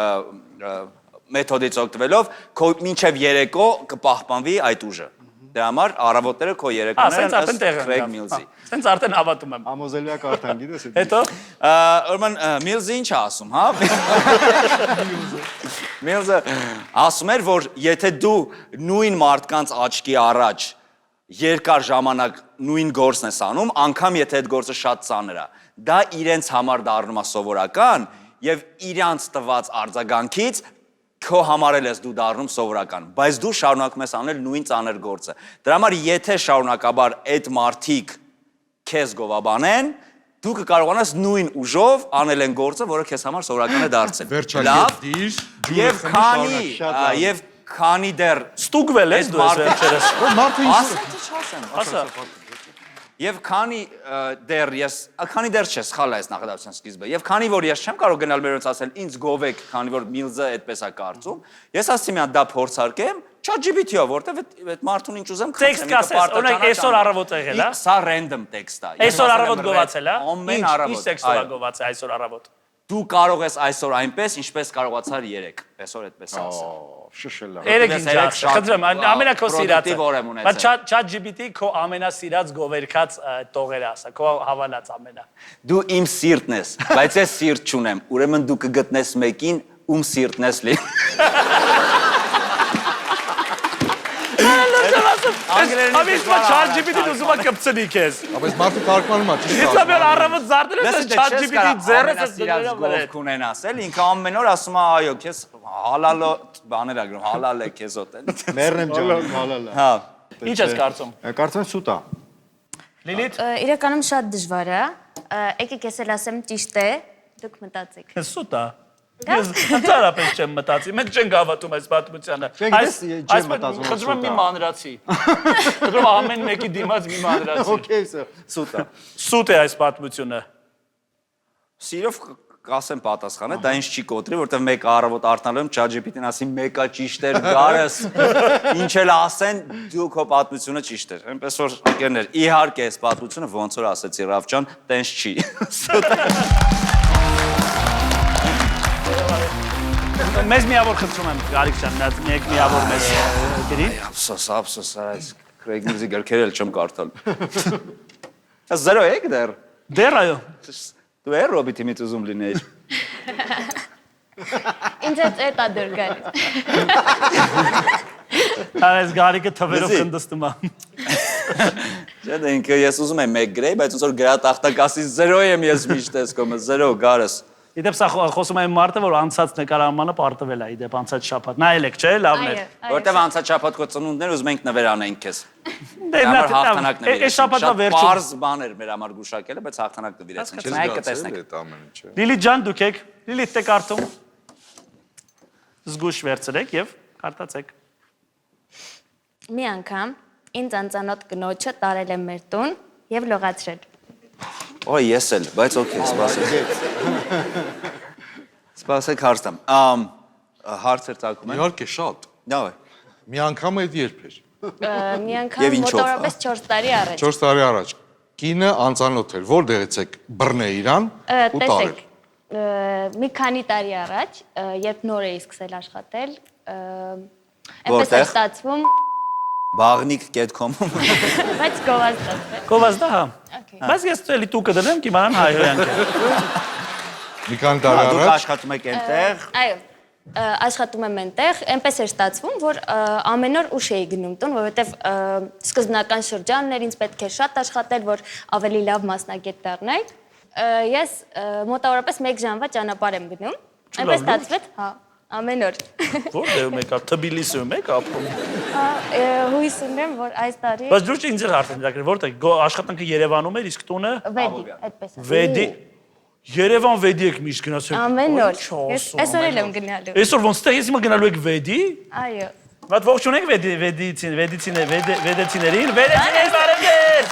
մեթոդից օգտվելով, քո մինչև երեկո կպահպանվի այդ ուժը։ Դրա համար առավոտները քո երեկոներն ըստ Craig Mills-ի։ Սենց արդեն հավատում եմ։ Ամոզելիա կարդան գիտես։ Հետո Ուրեմն Mills-ը ինչ է ասում, հա։ Mills-ը ասում էր, որ եթե դու նույն մարդկանց աչքի առաջ երկար ժամանակ նույն գործն ես անում, անգամ եթե այդ գործը շատ ծանր է, դա իրենց համար դառնում է սովորական եւ իրանց տված արձագանքից քո համար էլ ես դու դառնում սովորական, բայց դու շարունակում ես անել նույն ծանր գործը։ Դրա համար եթե շարունակաբար այդ մարդիկ քեզ գովաբանեն, դու կկարողանաս նույն ուժով անել այն գործը, որը քեզ համար սովորական է դարձել։ Վերջակետիր, Եվ քանի դեռ ստուգվել ես դու այս վերջերս։ մարդը ինչ Ասա։ Եվ քանի դեռ չէ, սխալ է այս նախադասության սկիզբը։ Եվ քանի որ ես չեմ կարող գնալ մերոնց ասել ինձ գովեք, քանի որ Mills-ը այդպես է կարծում, ես ասացի մի հատ դա փորձարկեմ, ChatGPT-ով, որտեվ այդ մարդուն ինչ ուզեմ Տեքստ կասես, օրինակ այսօր առավոտ եղել է։ Սա random տեքստ է։ Այսօր առավոտ գովացել է։ Ամեն առավոտ։ Ինչ տեքստով է գովացել այսօր առավոտ։ Դու կարող ես այսօր այնպես, ինչպես կարողացար 3, այսօր այդպես ասել։ Շշելա։ Երեք ինչ ասա, խնդրեմ, ամենակո սիրած։ Պրոդուկտիվ օր եմ ունեցել։ Բայց ChatGPT քո ամենասիրած գովերքած տողերը ասա, քո հավանած ամենա։ Դու իմ սիրտն ես, բայց ես սիրտ չունեմ, ուրեմն դու կգտնես մեկին, ում սիրտն ես լի։ անգլերենից Ամիս մա ChatGPT-ն ուզում է կպցնի քեզ։ Բայց մարդը թարգմանում է, ճիշտ Իսկ ամեն առավոտ զարդել ես ChatGPT ձեռը սիրած գող կունեն ասել, ինքը ամեն օր ասում է, այո, քեզ հալալո բաներ ագրում, հալալ է քեզ օտել։ Մեռնեմ ջան, հալալա։ Հա։ Ինչ ես կարծում։ Կարծում եմ սուտ է։ Լիլիթ, Իրականում շատ դժվար է։ Եկեք ես էլ ասեմ ճիշտ է, դուք մտածեք։ ես սուտ է։ Ես ընդհանրապես չեմ մտածի, մենք չենք հավատում այս պատմությանը։ Չեմ մտածում, խնդրում եմ մի սուտ է։ մանրացի։ Խնդրում եմ ամեն մեկի դիմաց մի մանրացի։ Okay, սուտ է։ Սուտ է այս պատմությունը։ Սիրով կասեմ պատասխանը, դա ինձ չի կոտրի, որտեղ մեկ առավոտ արթնալու եմ ChatGPT-ին ասի մեկա ճիշտ էր գարս, ինչ էլ ասեն, դու քո պատմությունը ճիշտ էր։ Այնպես որ ընկերներ, իհարկե այս պատմությունը ոնց որ ասեցի Ռավջան, տենց չի։ Մեզ միավոր խնդրում եմ Գարիկ ջան, մեկ միավոր մեզ գրի։ Ափսոս, այս Craig-ի գրքերը չեմ կարդալ։ Այս 0 եք դեռ։ Դեռ այո։ Դու է Ռոբիտի միտ ուզում լինեիր։ Ինձ այդ է դեռ գալիս։ Այս Գարիկը թվերով խնդստում է։ Չէ, դե ինքը ես ուզում եմ 1 գրեի, բայց ոնց որ գրատախտակասից 0 եմ ես միշտ տեսկոմը, 0 գարս։ Իդեպ սա խոսում եմ մարդը, որ անցած նկարահանմանը պարտվել է, իդեպ անցած շաբաթ։ Նայել եք, չէ՞, լավն էր։ Որտեվ անցած շաբաթ քո ծնունդներ ուզում ենք նվեր անենք քեզ։ Դե նա հաղթանակն է։ այս շաբաթվա վերջում։ Պարզ բան էր մեր համար գուշակելը, բայց հաղթանակ նվիրեցինք։ Նայեք կտեսնեք։ այդ ամենը, չէ։ Լիլիթ ջան, դուք եք։ Լիլիթ եք արդում։ Զգուշ վերցրեք եւ քարտացեք։ Մի անգամ ինձ անծանոթ կնոջը տարել եմ մեր տուն եւ լողացրել։ Օ, ես էլ, բայց օքեյ, սպասեք։ Սպասեք հարցամ։ Հարցեր ցակում են։ Իհարկե շատ։ Լավ է։ Մի անգամ այդ երբ էր։ Մի Եվ անգամ ինչով, մոտավորապես 4 տարի առաջ։ 4 տարի առաջ։ Կինը անծանոթ էր, որտեղից եք բռնել իրան ու տարել։ Տեսեք, մի քանի տարի առաջ, երբ նոր էի սկսել աշխատել, այնպես է ստացվում, Բաղնիկ կետկոմ։ բայց գովազդացվել։ Գովազդա, հա։ Okay. Բայց ես էլի տուկը դնեմ, կիմանան հայհոյանք է։ Մի քանի տարի Դուք առաջ աշխատում եք այնտեղ։ Այո, աշխատում եմ այնտեղ, այնպես էր ստացվում, որ ամեն օր ուշ էի գնում տուն, որովհետև սկզբնական շրջանն էր, ինձ պետք է շատ աշխատել, որ ավելի լավ մասնագետ դառնայի։ Ես մոտավորապես 1 ժամվա ճանապարհ եմ գնում։ Այնպես ստացվեց, հա, ամեն օր։ Որտեղ եք, Թբիլիսիում եք ապրում։ Հույս ունեմ, որ այս տարի Բայց դուք ինձ էլ հարցին դակրել, որտեղ աշխատանքը Երևանում էր, իսկ տունը Վեդի, այդպես է։ Վեդի։ Երևան Վեդի եք միշտ գնացել։ Ամեն օր։ Ես այսօր էլ եմ գնալու։ Այսօր ոնց թե ես հիմա գնալու եք Վեդի։ Այո։ Բայց ողջունեք վեդեցիներին, բարևներ։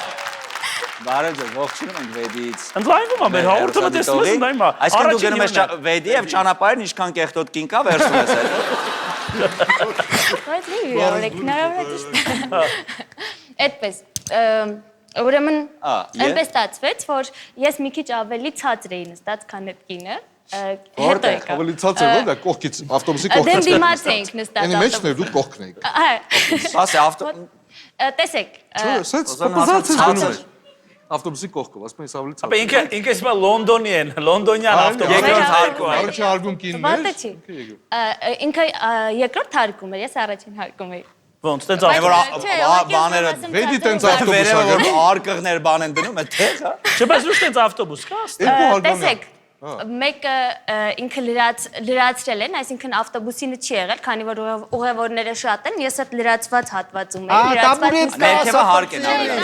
Բարև ձեզ, ողջունում ենք Վեդից։ Ընդլայնվում է մեր հաղորդումը, տեսնում ես ընդլայնվում է։ Այսինքն դու գնում ես Վեդի եւ ճանապարհին ինչքան կեղտոտ կին կա վերցնում ես հետո։ Բայց մի վիրավորեք, հնարավոր է ճիշտ։ Այդպես, ուրեմն այնպես ստացվեց, որ ես մի քիչ ավելի ցածր էի նստած, քան այդ կինը։ Հետո եկա։ ավելի ցածր որ դա կողքից ավտոբուսի Դեմ կողքից։ դիմաց էինք նստած։ Այնի մեջն էր դու կողքն էիք։ Ասե ավտո Տեսեք, Չէ, սենց Ոսան պոզացիա ասած գնում էր։ Ավտոբուսի կողքով, ասում ես ավելի Ապա ցածր։ ինքը իսմա Լոնդոնի են, լոնդոնյան ավտոբուս։ Երկրորդ հարկում է։ Առաջի արգում կինն վատը էր։ չի։ Ինքը երկրորդ հարկում էր, ես առաջին հարկում էի։ Ոնց տենց Որ ավտոբուս։ բաները Վեդի տենց ավտոբուս վերևը ա որ գնում։ արկղներ բան են դնում, այդտեղ, հա։ Չէ, բայց ոչ տենց ավտոբուս կա։ Երկու հարգանք։ Տեսեք, մեկը ինքը լրացրել են, այսինքն ավտոբուսինը չի եղել, քանի որ ուղևորները շատ են, ես այդ լրացված հատվածում էի, Ներքևը հարկ են ավել։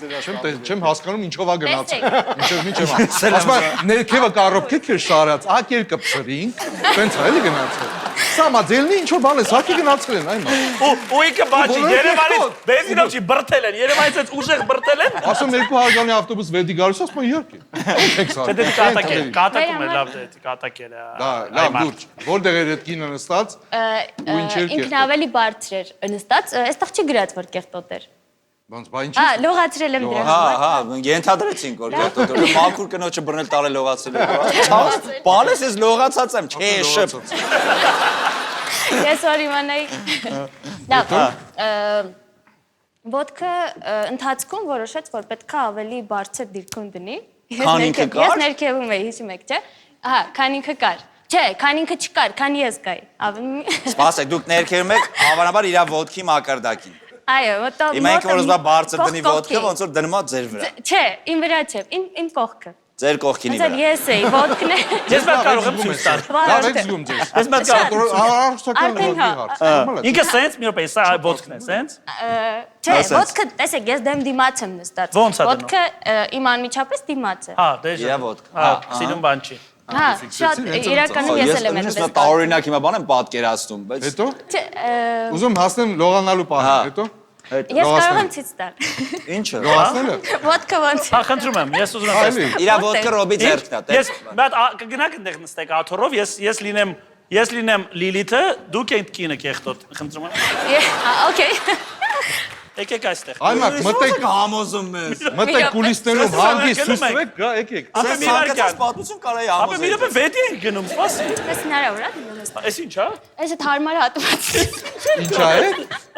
Չեմ հասկանում ինչով ա գնացել։ Ինչով ասում եմ ներքևը կարոպկետ էր շարած, ակեր կպսրինք, տենց էլի գնացել։ Սամա դելնի ինչ որ բան է, սակի գնացել են այնա։ Ու ինքը բաճի Երևանից բենզինով չի բրթել են, Երևանից այդ ուժեղ բրթել են։ Ասում երկու հարգանի ավտոբուս Վեդի գալուց, ասում իհարկե։ Ոնց Չէ, դե կատակ է, կատակում է լավ դե, կատակ է։ Դա լավ դուրջ։ Որտեղ էր այդ կինը նստած։ Ու ինչ էր ինքն ավելի բարձր էր նստած, այստեղ չի գրած, որ կեղտոտ էր։ Ոնց բա ինչ։ Լողացրել եմ դրանց։ Հա, ենթադրեցինք որ կերտոտ մաքուր կնոջը բռնել տարել լողացել։ Բանես ես լողացած եմ, չէ, շփ։ Ես որ իմանայի։ Լավ։ Ոտքը ընթացքում որոշեց, որ պետք է ավելի բարձր դիրքում դնի։ Քան ինքը կար։ Ես ներքևում էի, հիշում եք, չէ՞։ Ահա, քան ինքը կար։ Չէ, քան ինքը չկար, քան ես կայի։ Սպասեք, դուք ներքերում եք հավանաբար իր ոտքի մակարդակին։ Այո, մոտը։ Հիմա ինքը որ ուզում է բարձր դնի ոտքը, ոնց որ դնում է ձեր վրա։ Չէ, իմ վրա չէ, իմ կողքը։ Ձեր կողքինի Ոնց որ վրա։ ես էի, ոտքն է։ Ես մա կարող եմ ցույց տալ։ Լավ եք զգում ձեզ։ Ես մա կարող Առողջական Արդեն հա։ հարց։ Ինքը սենց մի րոպե, սա ոտքն է, սենց։ Չէ, ոտքը, տեսեք, ես դեմ դիմաց եմ նստած։ Ոնց է դնում։ Ոտքը իմ անմիջապես դիմաց է։ Հա, դե։ Իրա ոտք։ Հա, սիրուն բան չի։ Հա, շատ իրականում ես էլ եմ Ես այդպես։ տարօրինակ հիմա բան եմ պատկերացնում, բայց Հետո Չէ, ուզում հասնեմ լողանալու պահին, հետո ես կարող եմ ցույց տալ։ ինչը։ լողացնելը։ Ոտքը ոնց։ Հա, խնդրում եմ, ես ուզում եմ Այլի։ տեսնել։ Իրա ոտքը Ռոբի ձեռքն է, Ես բադ կգնաք այնտեղ նստեք աթորով, ես լինեմ Լիլիթը, դուք եք կինը կեղտոտ, խնդրում եմ։ Okay։ Եկեք այստեղ։ Այ մակ մտեք համոզում ես։ մտեք կուլիսներում հանգիստ գնում ենք։ սուսվեք, գա եկեք։ Ապա մի Սանկացած պատմություն կարայի Ապա համոզել։ մի րոպե վետի ենք գնում, սպասի։ Ես հնարավոր է դիմում ես։ Էս ի՞նչ է։ Այս է հարմար հատված։ Ինչա է։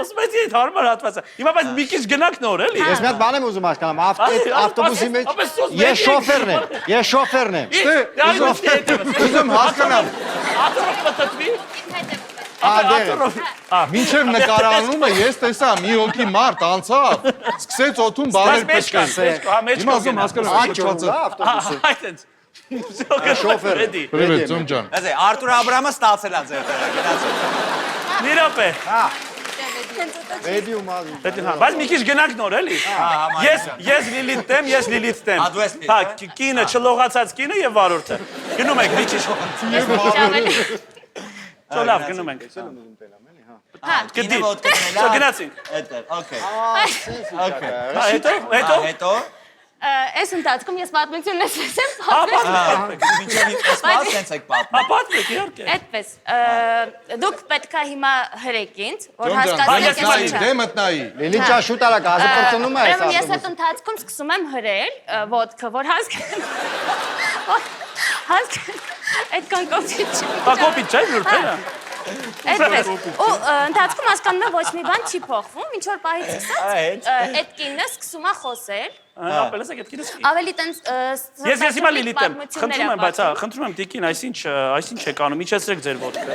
Ասում եմ, այդ հարմար հատված է։ Հիմա բայց մի քիչ գնանք նոր, էլի։ Ես մի հատ բան եմ ուզում հասկանամ, ավտոբուսի մեջ ապա սոս ես շոֆերն եմ։ Ուզում հասկանամ։ Աթորով պատտվի։ Մինչև նկարանումը ես տեսա մի հոգի մարդ անցավ, սկսեց օթում բաներ պշկել։ Հիմա ուզում հասկանամ Աճոց ավտոբուսը։ Այդենց։ Շոֆեր։ Պրիվետ, Ձոմ ջան։ Ասե Արտուր Աբրամը ստացել է ձեր տերը, գնացել։ Մի րոպե։ Ռեդիո մազում։ Բայց մի քիչ գնանք նոր, էլի։ Ես Լիլիթ տեմ։ Հա, դու ես Լիլիթ, Հա, կինը, չլողացած կինը եւ վարորդը։ Գնում ենք մի քիչ։ Çox լավ, գնում ենք։ Հա, Գդի։ ոտքը Շո գնացինք։ Այդտեղ, okay։ Հա, հետո։ Այս ընթացքում ես պատմություն լսեցեմ։ Հա, պատմեք։ Մինչև այսպես sense եք պատմում։ Հա, պատմեք, իհարկե։ Այդպես, դուք պետք է հիմա հրեք ինձ, որ Ձոմ ջան, հասկանաք ես ես նայի, ինչ եմ։ դեմդ նայի։ Լիլիչա շուտ արա գազը պրծնում է այս Ուրեմն ես այդ ավտոբուսը։ ընթացքում սկսում եմ հրել ոտքը, որ հասկանան։ Այդքան կոպիտ չի։ Հա, կոպիտ չէ, ուրբերը։ Այդպես։ Ու ընթացքում հասկանում եմ ոչ մի բան չի փոխվում, ինչ որ պահից սկսած այդ կինը սկսում է խոսել։ Հա, պելեսեք այդ կինը։ Ավելի տենց Ես հիմա Լիլիթ եմ։ Խնդրում եմ, բայց հա, խնդրում եմ տիկին, այսինչ եք անում, իջեցրեք ձեր ոտքը։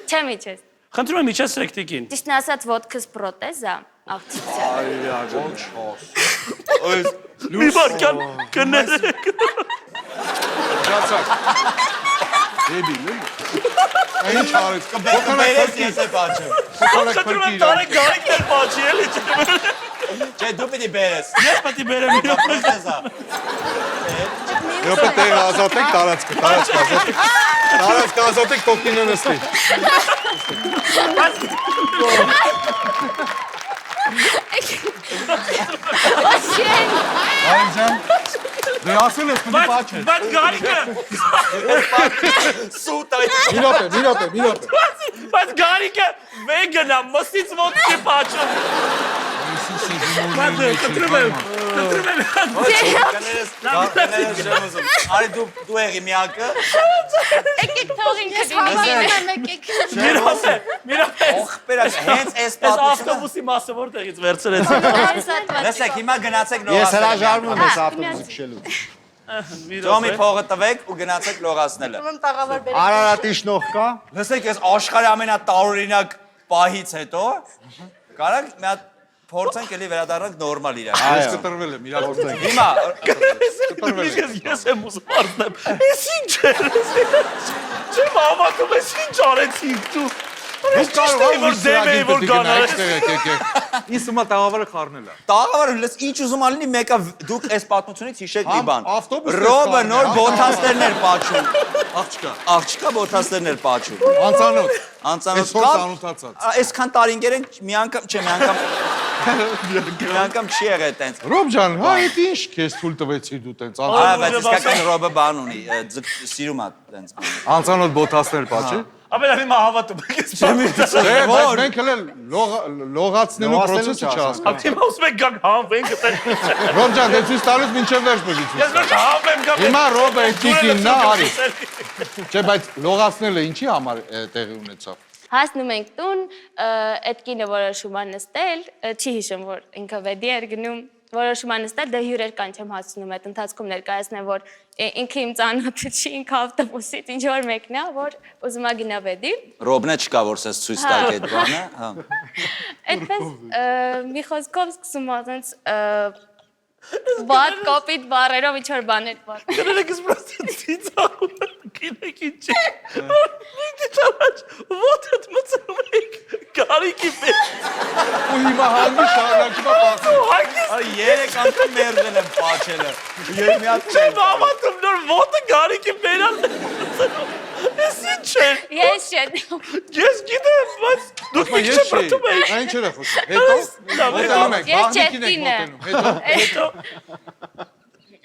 Չէ միջես։ Խնդրում եմ իջեցրեք տիկին։ Ճիշտն ասած ոտքս պրոթեզ է, աղջիկը։ Մի բարկան կներեք։ Գացակ։ Դեբիլ։ Ինչ արեց։ Բերես ես է պատճեմ։ Խնդրում եմ տարեք գարիկներ պատճի, էլի չէ։ Չէ, դու պիտի բերես։ Ես պետք է բերեմ մի րոպե։ Տեսա։ Յոպե տեղ ազատեք տարածքը, ազատեք։ Տարածքը ազատեք տոկինը նստի։ Ոչեն։ Այլ ջան։ Դե ասել ես պետք է պատճեն։ Բայց գարիկը, Սուտ այդ։ Մի րոպե։ բայց գարիկը վեգան է, մսից ոտքի պատճում։ Բայց խնդրում եմ։ Կներես չեմ ուզում։ Արի դու եղի միակը։ Եկեք թողին Ես քդի։ հավատում եմ եկեք։ Մի րոպե։ Բերես հենց այս Այս պատմությունը։ ավտոբուսի մասը որտեղից վերցրեցիք։ Լսեք, հիմա գնացեք Ես լողացնելը։ հրաժարվում եմ այս ավտոբուսը քշելու։ Տոմի փողը տվեք ու գնացեք լողացնելը։ Ում տաղավար բերեք։ Արարատի շնորհ կա։ Լսեք, ես աշխարհի ամենատարօրինակ պահից հետո կարանք մի հատ փորձենք էլի վերադառնանք նորմալ իրար։ Ես կտրվել եմ, իրար գործենք։ Հիմա Ես եմ ուզում արդնեմ։ Էս ինչ է։ Չեմ հավատում, էս ինչ արեցիք դու։ Դուք կարող եք որ դեմ էի որ գանալ։ եկեք։ Ինձ հիմա տաղավարը խառնել է։ տաղավարը լես ինչ ուզում ալինի մեկը դուք այս պատմությունից հիշեք մի բան։ ավտոբուս ես Ռոբը կառնել, նոր բոթասներն էր պատճում։ Աղջկա, Աղջկա բոթասներն էր պատճում։ անծանոթ։ Անծանոթ Այսօր ծանոթացած։ Այսքան տարինքեր են մի անգամ չի եղել տենց։ Ռոբ ջան, հա, այդ ինչ քեզ թույլ տվեցի դու տենց Բայց իսկական Ռոբը բան ունի, սիրում է տենց։ անծանոթ բոթասներ պատճի։ Ապա հիմա հավատում եք ես։ Դե, բայց մենք հələ լողացնելու process-ը չհասկանում։ Հիմա ուզում եք գանք հանվենք այդտեղ։ Ռոբ ջան, դե ցույց տալուց մինչև վերջ պետք է ցույց Ես ոչ հանվեմ գամ։ Հիմա Ռոբը էթիկին նա արի։ Չէ, բայց լողացնելը ինչի համար տեղի ունեցավ։ Հասնում ենք տուն, այդ կինը որոշում է նստել, չի հիշում, որ ինքը վեդի էր գնում, որոշման նստել, դե հյուրեր կան չեմ հասցնում այդ ընթացքում ներկայացնեմ, որ ինքը իմ ծանոթը չի, ինքը ավտոբուսից ինչ որ մեկն է, որ ուզում է գնա վեդի։ Ռոբնը չկա, որ սես ցույց տակ այդ բանը, հա։ Այդպես մի խոսքով սկսում ա ասենց բադ կոպիտ բառերով ինչ որ բաներ բառ։ Կներեք սպրաստ ծիծաղում գինեք ինչ։ Ինչ առաջ ոտդ մցնում եք գարիկի պես։ Ու հիմա հանգի շարունակում է պատմում։ Այ 3 անգամ մերժել եմ պաչելը։ Ես մի հատ Չեմ հավատում նոր ոտը գարիկի բերալ։ Ես ինչ է։ Ես չեմ։ Ես գիտեմ, բայց դուք Ես ինչ պատմում եք։ Այն չէ խոսում։ Հետո մոտենում եք, Ես բաղնիկին եք չեստին է։ մոտենում։ Հետո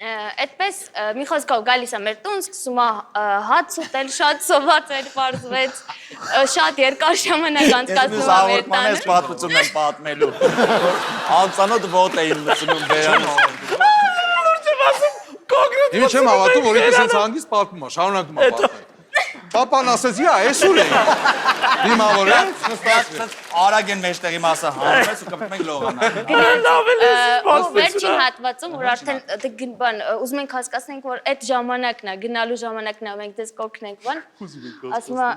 Այդպես մի խոսքով գալիս է մեր տուն, սկսում է հաց ուտել, շատ սոված էր, պարզվեց, շատ երկար ժամանակ անցկացնում է մեր տանը։ Ես պատմությունն եմ պատմելու։ Անծանոթ ոտ էին մտնում բերանը։ Լուրջ եմ ասում, կոնկրետ։ Ինչ չեմ հավատում, որ ինքս հենց հանգիստ պատմում է, շարունակում է պատմել։ Պապան ասեց, «Յա, էս ուր է»։ Դիմավոր է։ Արագ են մեջտեղի մասը հանես ու կպտում ենք լողանալ։ Լավ է Վերջին հատվածում, որ արդեն բան ուզում ենք հասկացնենք, որ այդ ժամանակն է, գնալու ժամանակն է, մենք դες կօգնենք, բան։ Ասում է,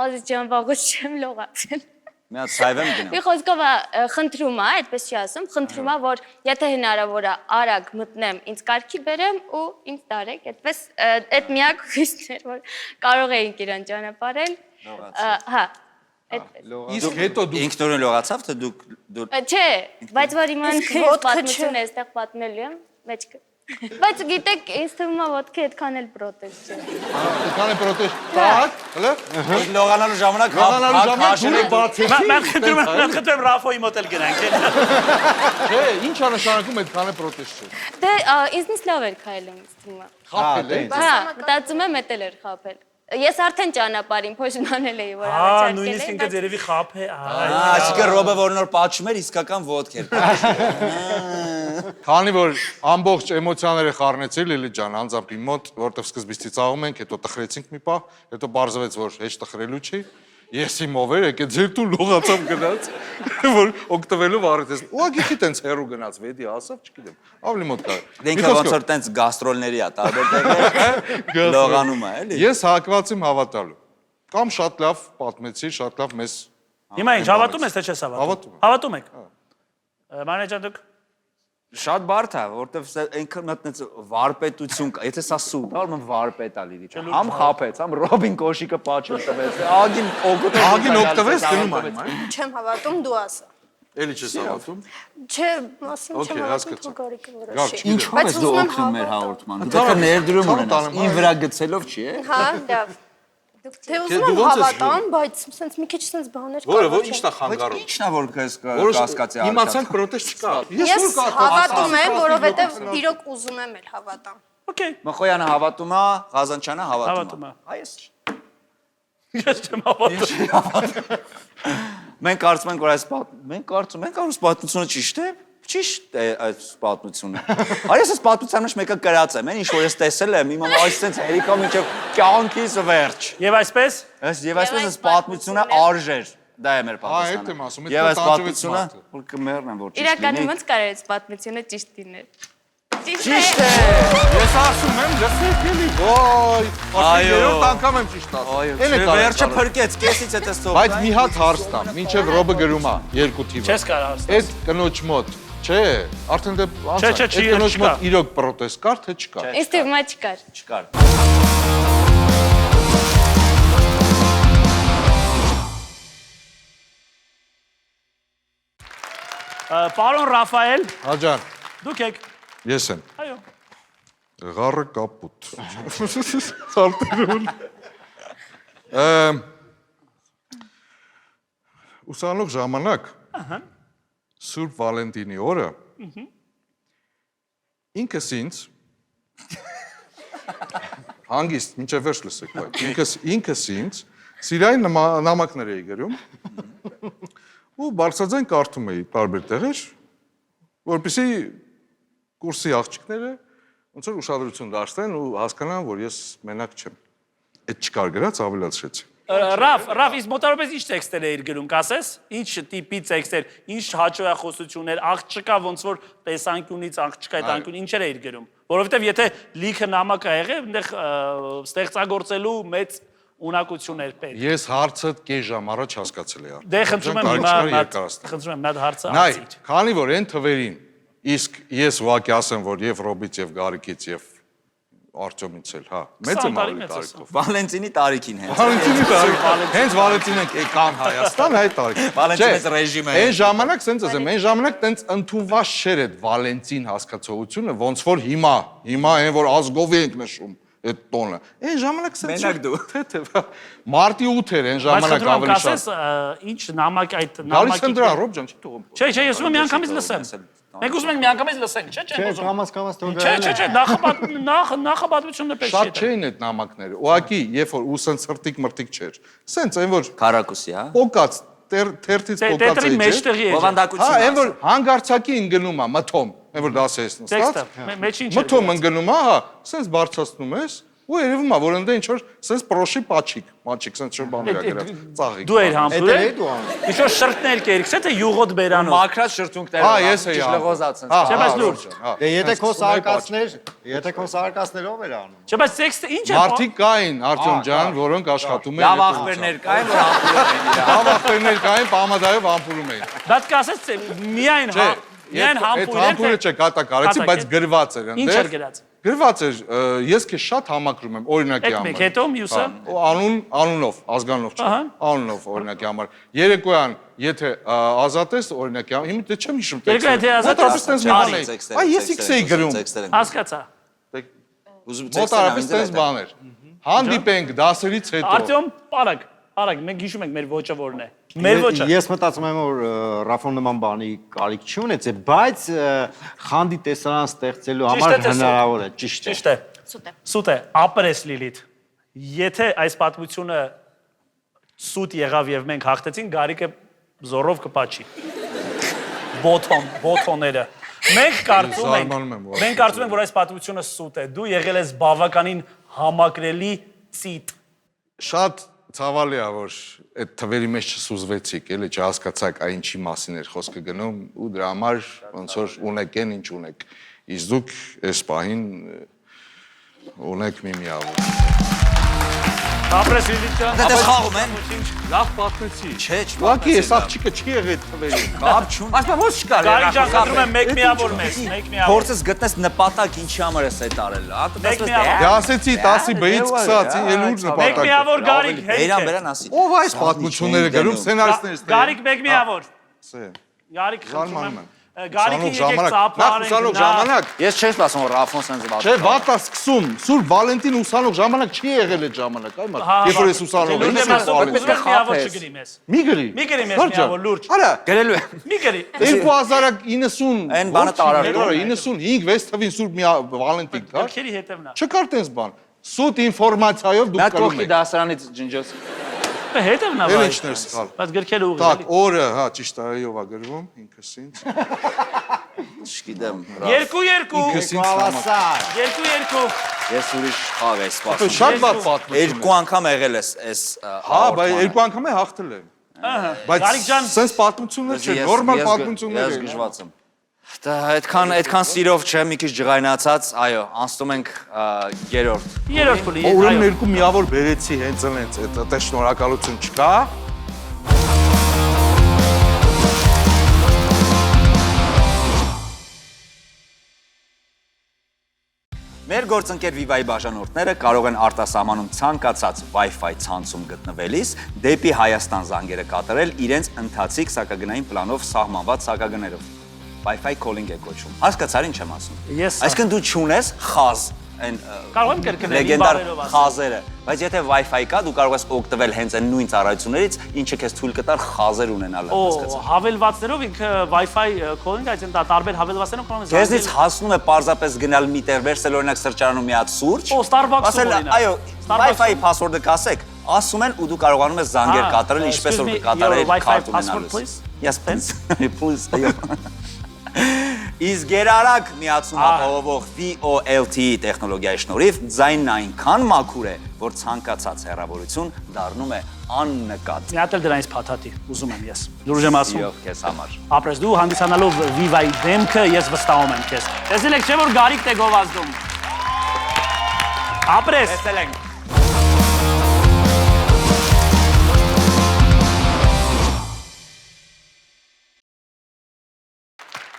ազի ջան, վաղուց չեմ լողացել։ Մի հատ սայվեմ Մի գնամ։ խոսքով խնդրում է, այդպես չի ասում, խնդրում է, որ եթե հնարավոր է, արագ մտնեմ, ինձ կարգի բերեմ ու ինձ տարեք, այդպես այդ միակ հույսն էր, որ կարող էինք իրան ճանապարհել։ Հա։ Իսկ հետո դու Ինքնուրույն լողացավ, թե դուք Չէ, բայց որ իմանք Իսկ ոտքը պատմությունը այստեղ պատմելու եմ, մեջքը։ Բայց գիտեք, ինձ թվում է ոտքը այդքան էլ պրոտեզ չէ։ կանը պրոտեշտ տակ, հլը։ լողանալու ժամանակ Լողանալու ժամանակ դու բացեցի։ Mən xətrəm Rafoyu motel գնանք։ Չէ, ինչ է նշանակում այդ կանը պրոտեշտ չէ։ Դե ինձնից լավ էր քայլում, ինձ թվում է։ Խափել է։ Հա, մտածում եմ էդ էլ էր խափել։ Ես արդեն ճանապարհին փոշմանել էի, որ Հա, առաջարկել նույնիսկ ինքը երևի խափ է։ Այսինքն ռոբը որ նոր պատշում էր, իսկական ոդք էր։ Քանի որ ամբողջ էմոցիաները խառնեցի Լիլի ջան, անձամբ իմ մոտ, որտեղ սկզբից ծիծաղում ենք, հետո տխրեցինք մի պահ, հետո բարձվեց, որ հեչ տխրելու չի։ Ես իմ ով էր, եկե ձեր տուն լողացավ գնաց, որ օգտվելով առեց։ Ուղղակի չի տենց հերու գնաց, վեդի ասավ, չգիտեմ։ Ավելի մոտ կար։ Դենքը ոնց որ տենց գաստրոլների է, տարբեր տեղեր լողանում է, էլի։ Ես հակված եմ հավատալու։ Կամ շատ լավ պատմեցի, շատ լավ մեզ Հիմա ինչ հավատում ես թե չես հավատում։ Հավատում եմ։ Հավատում եք։ Մանեջան դուք Շատ բարդ է, որտեվ այնքան մտնեց վարպետություն կա, եթե սա սուտ, ուրեմն վարպետ է լիդի։ Համ խափեց, համ Ռոբին կոշիկը պաչել տվեց, ագին օգտվեց գնում այն, այ։ Չեմ հավատում, դու ասա։ Էլի չես հավատում։ Չէ, ասեմ Okay, չեմ հասկացա։ հավատում, թող գարիկը որոշի։ Լավ, չգիտեմ։ Ինչու՞ ես դու օգնում մեր հաղորդմանը։ Դու դեռ ներդրում ունենաս, ին վրա գցելով չի, է։ Հա, լավ։ Թե ուզում եմ դու ո՞նց ես հավատամ, բայց սենց մի քիչ սենց բաներ Որը կարող ինչն է խանգարում։ Ինչն է որ քեզ Որոշ կասկածի իմացանք պրոտեստ չկա։ Ես հավատում եմ, որովհետև իրոք ուզում եմ էլ հավատամ։ Okay։ Մխոյանը հավատում է, Ղազանչյանը Հավատում հավատում է։ է։ Այս Ես չեմ հավատում։ մենք կարծում ենք որ այս պատմությունը ճիշտ է։ Ճիշտ է այս պատմությունը։ Արի ես պատմության մեջ մեկը գրած եմ, ինչ որ ես տեսել եմ, իմ այսպես հերիկա մինչև կյանքիս վերջ։ Եվ այսպես Եվ այսպես այս պատմությունը արժեր։ Դա է մեր Այդ եմ պատասխանը։ ասում, Եվ այս տանջվեց պատմությունը մարդը։ որ կմեռնեմ որ ճիշտ Իրականում լինի։ ոնց կարելի է պատմությունը ճիշտ լինել։ Ճիշտ է։ Ես ասում եմ, լսեք էլի։ Ոյ, Այո։ երրորդ անգամ եմ ճիշտ ասում։ Այո, Էն է վերջը կարևորը։ փրկեց, կեսից հետո ստոպ։ Բայց մի հատ հարց տամ, մինչև Ռոբը գրում է երկու թիվը։ չես կարող ասել։ Այդ կնոջ մոտ, չէ, արդեն դե Չէ, չի, այդ կնոջ չկա։ մոտ իրոք պրոտեստ կար, թե չկա։ Ինձ թվում է չկար։ Չկար։ Պարոն Ռաֆայել, Հաջան, դուք եք։ ես եմ։ Այո։ Ղարը կապուտ։ Սարտերուն։ Ուսանող ժամանակ Սուրբ Վալենտինի օրը ինքս ինձ հանգիստ, մինչև վերջ լսեք, բայց ինքս ինձ սիրային նամակներ էի գրում ու բարձրաձայն կարդում էի տարբեր տեղեր, որպեսզի կուրսի աղջիկները ոնց որ ուշադրություն դարձնեն ու հասկանան, որ ես մենակ չեմ։ Այդ չկար գրած ավելացրեցի։ Ռաֆ, իսկ մոտավորապես ինչ տեքստեր էիր գրում, կասես։ Ինչ տիպի տեքստեր, ինչ հաճոյախոսություններ, աղջկա ոնց որ տեսանկյունից աղջկա այդ անկյուն ինչեր էիր գրում։ Որովհետև եթե լիքը նամակ ա եղել, այնտեղ ստեղծագործելու մեծ ունակություն էր պետք։ Ես հարցը կես ժամ առաջ հասկացել եմ։ Դե խնդրում եմ հիմա մի հարցը Նայ, ասից։ քանի որ այն թվերին, իսկ ես ուղղակի ասեմ, որ եւ Ռոբից եւ Գարիկից եւ Արտյոմից էլ, հա, մեծ եմ ավելի տարիքով։ Վալենտինի տարիքին հենց։ Վալենտինի տարիք։ Հենց Վալենտինենք եկան Հայաստան այդ տարիք։ Վալենտինից ռեժիմը։ Այն ժամանակ սենց ասեմ, այն ժամանակ տենց ընդունված չէր այդ Վալենտին հասկացողությունը, ոնց որ հիմա այն որ ազգով ենք նշում այդ տոնը։ Այն ժամանակ սենց Մենակ դու։ Թե մարտի 8 էր այն ժամանակ ավելի շատ։ Ասես ինչ նամակ այդ Գալիս են դրա Ռոբ ջան, չի թողում։ Չէ, ես ուզում եմ միանգամից լսեմ։ Մենք ուզում ենք միանգամից լսենք, չէ՞, Չէ, կամաց թող Չէ, նախապատմությունը պետք Շատ չէին այդ նամակները։ Ուղղակի, երբ որ ուսեն ցրտիկ մրտիկ չէր։ Սենց այն որ Քարակուսի, հա։ պոկած թերթից պոկած Տետրի էի։ մեջտեղի է։ Հա, Բովանդակություն։ այն որ հանգարցակի ընկնում է, մթոմ, այն որ դասես նստած։ Տեքստը մեջ ինչ է։ Մթոմ ընկնում է, հա, սենց բարձրացնում ես, ու երևում է, որ ընդ ինչ որ սենց պրոշի մաչիկ, սենց շոր բաներ ա գրած, ծաղիկ։ Դու էր համբուրել։ Էդ դու անում։ Ինչ որ շրտներ կերքս, թե յուղոտ բերանով։ Մակրած շրթունքներով։ Հա, ես էի լղոզած անում։ sense։ Չէ, բայց լուրջ։ Դե եթե քո սարկածներով էր անում։ Չէ, բայց տեքստը ինչ է։ Մարդիկ կային, Արտյոմ ջան, որոնք աշխատում էին։ Լավ ախպերներ կային, որ համբուրում էին իրար։ Լավ ախպերներ կային, պամադայով ամփուրում էին։ Բայց կասես միայն Համբուրը չէ, կատակ արեցի, բայց գրված էր Ինչ էր այնտեղ։ գրած։ Գրված էր, ես քեզ շատ համակրում եմ օրինակի Այդ համար։ մեկ հետո մյուսը։ Անունով, ազգանով չէ։ Անունով օրինակի համար։ Երեկոյան, եթե ազատ ես օրինակի համար, հիմա դե չեմ հիշում Երեկոյան եթե ազատ ես, տենց մի բան էի։ Այ ես X էի գրում։ Հասկացա։ Մոտարապես տենց բաներ։ Հանդիպենք դասերից հետո։ Արտյոմ, արագ, մենք հիշում ենք մեր ոճը որն է։ Մեր ոճը։ Ես մտածում եմ որ Ռաֆոն նման բանի կարիք չունեցե, բայց խանդի տեսարան ստեղծելու համար հնարավոր է, ճիշտ է։ Ճիշտ է։ Սուտ է, ապրես Լիլիթ։ Եթե այս պատմությունը սուտ եղավ եւ մենք հաղթեցինք, Գարիկը զորով կպաչի։ Բոթոները։ Մենք կարծում ենք, որ այս պատմությունը սուտ է։ Դու եղել ես բավականին համակրելի ծիտ։ Շատ ցավալի է, որ այդ թվերի մեջ չսուզվեցիք, էլի չհասկացաք այ ինչի մասին էր խոսքը գնում ու դրա համար ոնց որ ունեք այն ինչ ունեք։ Իսկ դուք այս պահին ունեք մի միավոր։ Ապրես Լիլիթ ջան։ Դե խաղում են։ Լավ պատմեցի։ Չէ, Ուղղակի այս աղջիկը չի եղել թվերի։ կապ չուն։ Բայց ո՞նց չկա։ Գարիկ ջան, խնդրում եմ մեկ միավոր մեզ, մեկ միավոր։ Փորձես գտնես նպատակ ինչի համար ես այդ արել։ Մեկ միավոր։ Դե ասեցի 10-ի B-ից սկսած, էլ ուր Մեկ նպատակ։ միավոր Գարիկ Բերան ասի։ Ով այս պատմությունները գրում սցենարիստներից։ Գարիկ մեկ միավոր։ Սե։ Գարիկ խնդրում Զարմանում եմ։ եմ։ Գարիկի եկեք Նախ ծափարենք։ ուսանող ժամանակ։ Ես չես ասում Ռաֆոն sense բաց։ Չէ, վատա սկսում։ Սուր Վալենտին ուսանող ժամանակ չի եղել այդ ժամանակ, այ մա։ Երբ որ ես ուսանող եմ, Լուրջ եմ ասում, ես միավոր չգրի մեզ։ մի գրի։ Մի գրի մեզ միավոր լուրջ։ Արա, Գրելու եմ։ Մի գրի։ 2090 Այն բանը տարարկում է։ 95-6 թվին Սուր Վալենտին կա։ Գրքերի հետևն է։ Չկար տես բան։ Սուտ ինֆորմացիայով դուք Նա կրում կողքի եք։ դասարանից ջնջոց։ Հետևն է Էլ վայ։ ինչներ սխալ։ Բայց գրքերը Так, ուղղելի։ օրը, հա, ճիշտ է, այով է գրվում, ինքս ինձ։ Չգիտեմ։ 2-2։ Ինքս ինձ համա։ 2-2։ Ես ուրիշ խաղ եմ սպասում։ Շատ բաց պատմություն։ Երկու անգամ եղել ես այս Հա, բայց երկու անգամ է հաղթել եմ։ Բայց Գարիկ ջան, սենց պատմություններ չէ, նորմալ պատմություններ Ես են։ գժված եմ։ Դա այդքան սիրով չէ, մի քիչ ջղայնացած, այո, անցնում ենք երրորդ։ երրորդ փուլի։ Ուրեմն երկու միավոր բերեցի հենց այնց, այդ շնորհակալություն չկա։ Մեր գործընկեր Viva-ի բաժանորդները կարող են արտասահմանում ցանկացած Wi-Fi ցանցում գտնվելիս դեպի Հայաստան զանգերը կատարել իրենց ընթացիկ սակագնային պլանով սահմանված սակագներով։ Wi-Fi calling է կոչվում։ Հասկացար ինչ եմ ասում։ Այսինքն դու չունես խազ այն կարող եմ կրկնել լեգենդար բառերով ասել։ խազերը, բայց եթե Wi-Fi կա, դու կարող ես օգտվել հենց այն նույն ծառայություններից, ինչը քեզ թույլ կտար խազեր ունենալ, հասկացա։ Հավելվածներով ինքը Wi-Fi calling, այսինքն դա տարբեր հավելվածներով կարող ես Քեզնից հասնում է պարզապես գնալ մի տեղ վերցել օրինակ սրճարանում մի հատ սուրճ։ Starbucks-ում օրինակ։ Այո, Wi-Fi password-ը կասեք, ասում են ու դու կարողանում ես զանգեր կատարել, ինչպես որ կկատարել քարտ ունենալուց։ Please. Yes, please. Please, այո։ Իսկ գերարագ միացում ապահովող VoLTE տեխնոլոգիայի շնորհիվ ձայնն այնքան մաքուր է, որ ցանկացած հեռավորություն դառնում է աննկատ։ Մի հատ էլ դրանից փաթաթի, ուզում եմ ես։ Լուրջ եմ ասում։ Սիրով քեզ համար։ Ապրես դու հանդիսանալով Viva-ի դեմքը ես վստահում եմ քեզ։ Տեսել եք չէ որ Գարիկն է գովազդում։ Ապրես։ Տեսել ենք։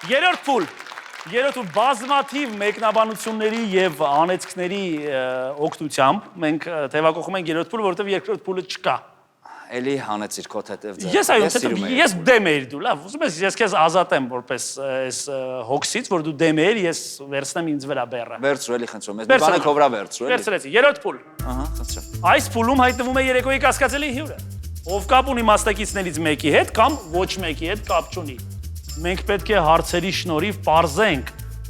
Երրորդ փուլ։ Երրորդ ու բազմաթիվ մեկնաբանությունների եւ անեծքների օգնությամբ մենք թեվակողում ենք երրորդ փուլը, որովհետեւ երկրորդ փուլը չկա։ Էլի հանեցիր քո թեթև ձեռը։ Ես այո, սիրում եմ։ ես դեմ էի դու, լավ, ուզում ես ես քեզ ազատեմ որպես այս հոգսից, որ դու դեմ ես, ես վերցնեմ ինձ վրա բեռը։ Վերցրու էլի խնդրում ես։ Մի բանը քո վրա վերցրու էլի։ Վերցրեցի, երրորդ փուլ։ Ահա, խնդրեմ։ Այս փուլում հայտնվում է երեկոյի կասկածելի հյուրը, ով կապ ունի մասնակիցներից մեկի հետ կամ ոչ մեկի հետ կապ չունի։ Մենք պետք է հարցերի շնորհիվ parzենք,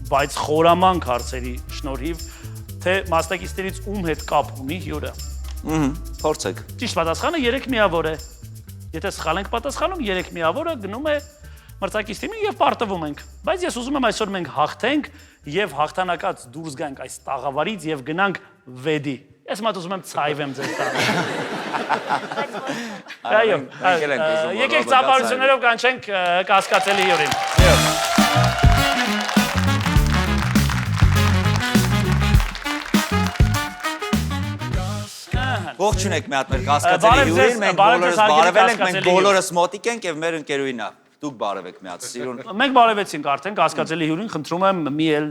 բայց խորամանկ հարցերի շնորհիվ, թե մասնակիցներից ում հետ կապ ունի հյուրը։ Փորձեք։ Ճիշտ պատասխանը 3 միավոր է։ Եթե սխալ ենք պատասխանում, 3 միավորը գնում է մրցակից թիմին եւ պարտվում ենք։ Բայց ես ուզում եմ այսօր մենք հաղթենք եւ հաղթանակած դուրս գանք այս տաղավարից եւ գնանք վեդի։ Ես մատ ուզում եմ ցայվեմ ձեզ տանը։ Այո, եկեք ծափարություններով կանչենք կասկածելի հյուրին։ Ողջունեք մի հատ մեր կասկածելի հյուրին, մենք բոլորս բարևել ենք, մենք բոլորս մոտիկ ենք եւ մեր ընկերուհին է։ Դուք բարևեք մի հատ, սիրուն։ Մենք բարևեցինք արդեն կասկածելի հյուրին, խնդրում եմ մի էլ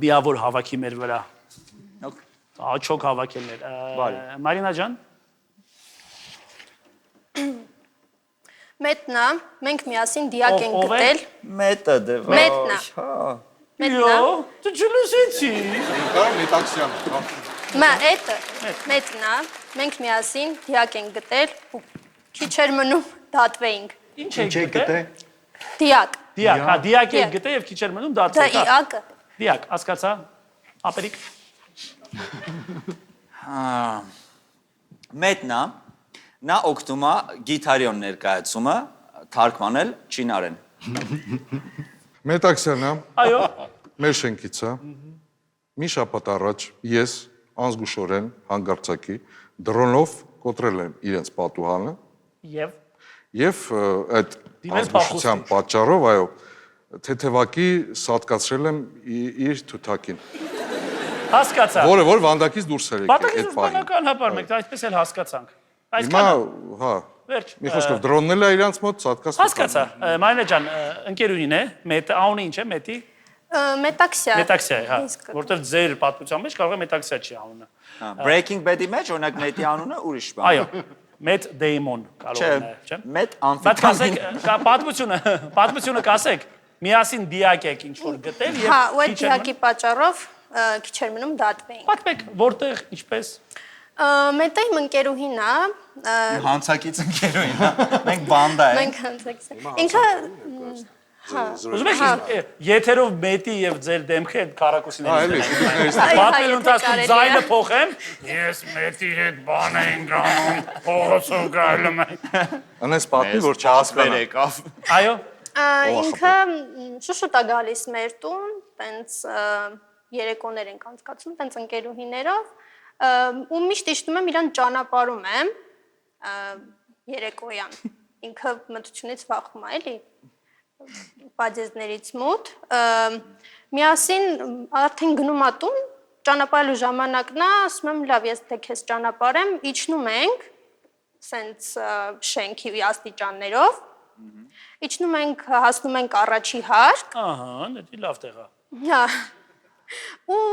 միավոր հավաքի մեր վրա։ Աչոք հավաքելներ։ Մարինա ջան։ Մետնա, մենք միասին դիակ ենք գտել։ Մետը դե։ Մետնա։ Մետնա։ Դու ջլուսեցի։ Դա Մետաքսյանը։ Մետնա, մենք միասին դիակ ենք գտել ու քիչ էր մնում դատվեինք։ Ինչ եք գտել։ Դիակ։ Դիակ, հա, դիակ եք գտել եւ քիչ էր մնում դատվեք։ Դիակը։ Դիակ, հասկացա։ Ապերիկ։ Մետնա, նա օգտում է գիտարիոն ներկայացումը թարգմանել չինարեն։ Մետաքսյանը Այո։ մեր շենքից է։ Մի շաբաթ առաջ ես անզգուշորեն հանգարցակի դրոնով կոտրել եմ իրենց պատուհանը եւ այդ անզգուշության պատճառով, այո, թեթևակի սատկացրել եմ իր թութակին։ Հասկացա։ Որը որ վանդակից դուրս էր եկել այդ պահին։ Բանականաբար մենք այդպես էլ հասկացանք։ Հիմա, հա, Վերջ։ մի խոսքով դրոնն էլ է իրանց մոտ սատկած։ Հասկացա։ Մարինա ջան, ընկերուհին է, Մետը, անունը ինչ է, Մետի։ Մետաքսիա։ Մետաքսիա է, հա, որտեղ ձեր պատմության մեջ կարող է Մետաքսիա չի անունը։ Breaking Bad-ի մեջ օրինակ Մետի անունը ուրիշ բան։ Այո, Met Damon կարող է, չէ՞։ Մետ Բայց ամֆետամին։ կասեք, պատմությունը կասեք, միասին դիակ եք ինչ որ գտել եւ Հա, ու այդ դիակի պատճառով քիչ էր մնում դատվեինք։ Պատմեք, որտեղ, ինչպես։ Մետայի ընկերուհին է, Հանցակից ընկերուհին, հա։ Մենք բանդա ենք։ մենք հանցակից։ Ինքը Ուզում եք եթերով Մետի եւ ձեր դեմքը այդ քարակուսիների։ Այ էլի, քուդիկներից Պատմելու ընթացքում ձայնը փոխեմ։ Ես Մետի հետ բան եմ գանում, փողոցով գալու եմ։ անես պատմի, որ չհասկանա։ եկավ։ Այո։ ինքը շուշուտ է գալիս մեր տուն, տենց երեկոներ ենք անցկացնում, տենց ընկերուհիներով, ու միշտ իշտում եմ իրան ճանապարհում եմ երեկոյան։ Ինքը մտությունից վախում է, էլի։ Բաժեզներից մոտ միասին արդեն գնում ատուն ճանապարհելու ժամանակն է, ասում եմ լավ, ես թե քեզ ճանապարհեմ, իջնում ենք սենց շենքի աստիճաններով, իջնում ենք, հասնում ենք առաջի հարկ, Ահա, դա լավ տեղ է։ հա, ու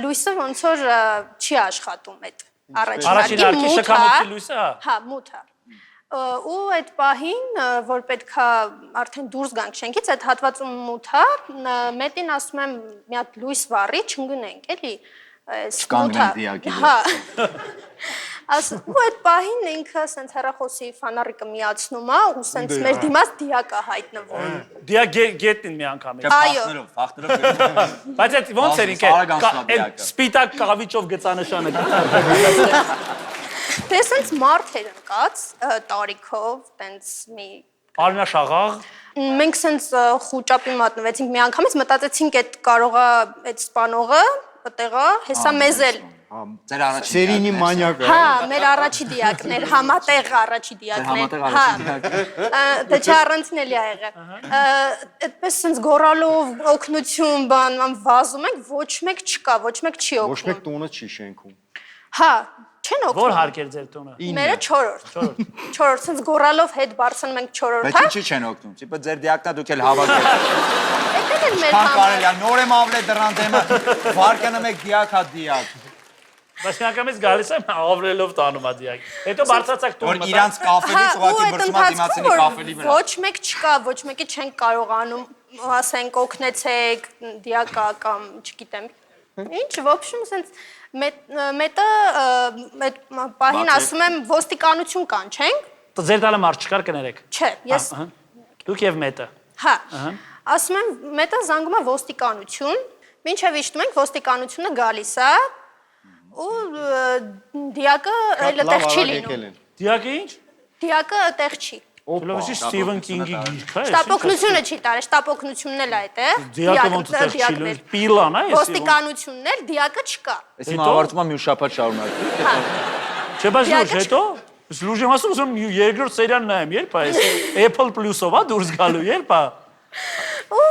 լույսը ոնց որ չի աշխատում այդ Առաջին հարկի շքամուտի լույսը, հա։ Հա, մութ է։ Ու այդ պահին, որ պետքա արդեն դուրս գանք շենքից, այդ հատվածում մութ է, Մետին ասում եմ մի հատ լույս վառի, չընկնենք, էլի։ Չկանգնենք դիակի Հա։ Ու այդ պահին ինքը սենց հեռախոսի ֆանարիկը միացնում է ու սենց մեր դիմաց դիակ է հայտնվում։ Դիակ գետնին մի անգամ է։ Այո։ Ֆախտերով։ Բայց այդ ոնց էր ինքը այդ սպիտակ կավիճով գծանշանը։ Դե սենց մարդ էր ընկած տարիքով, տենց մի Արնա շաղաղ։ մենք սենց խուճապի մատնվեցինք մի անգամից, մտածեցինք այդ կարողա այդ սպանողը, այդտեղա, հեսա մեզ էլ։ Ձեր առաջին Սերինի մանյակը։ Հա, մեր առաջի դիակներ, համատեղ առաջի դիակներ։ Հա։ Դա չառանցին էլի ա եղել։ Այդպես սենց գորալով օգնություն բան վազում ենք, ոչ մեկ չկա, ոչ մեկ չի Ոչ օգնում։ մեկ տունը չի շենքում։ Հա, չեն Որ օգնում։ հարկ էր ձեր տունը։ Մերը 4-րդ։ 4-րդ, սենց գորալով հետ բարձրանում ենք 4-րդ, Բայց հա։ ինչի չեն օգնում։ Տիպը ձեր դիակնա դուք էլ հավաքեք։ Այդտեղ էլ մեր Քան համար։ կարելի է նոր եմ ավլե դրան դեմը վարկանում եք դիակ հա դիակ։ Բայց միանգամից գալիս եմ ավրելով տանում ա դիակ։ Հետո բարձրացակ տուն Որ մտա։ իրանց կաֆելից ուղղակի բրցումա դիմացինի կաֆելի վրա։ ոչ մեկ չկա, ոչ մեկի չեն կարողանում, ասենք օգնեցեք, դիակա կամ չգիտեմ։ Ինչ, в общем, սենց մետը այդ պահին ասում եմ ոստիկանություն կանչենք։ Ձեր տալը մարդ չկար կներեք։ Չէ, ես Դուք եւ մետը։ հա, ասում եմ մետը զանգում է ոստիկանություն, մինչև իշտում ենք ոստիկանությունը գալիս է ու դիակը այլ այդտեղ չի լինում։ Դիակը ինչ։ Դիակը այդտեղ չի։ Լավի Սթիվեն Կինգի գիրքը է։ Շտապօգնությունը չի տարել, շտապօգնությունն էլ է այդտեղ։ Դիակը ոնց է չի պիլան է։ Ոստիկանությունն էլ դիակը չկա։ Ես հիմա ավարտում եմ մի շաբաթ շարունակ։ Հա։ Չէ, բայց լուրջ Դիակը հետո լուրջ եմ ասում, ուզում երկրորդ սերիան նայեմ, երբ է այս Apple Plus-ով է դուրս գալու, երբ է։ Ու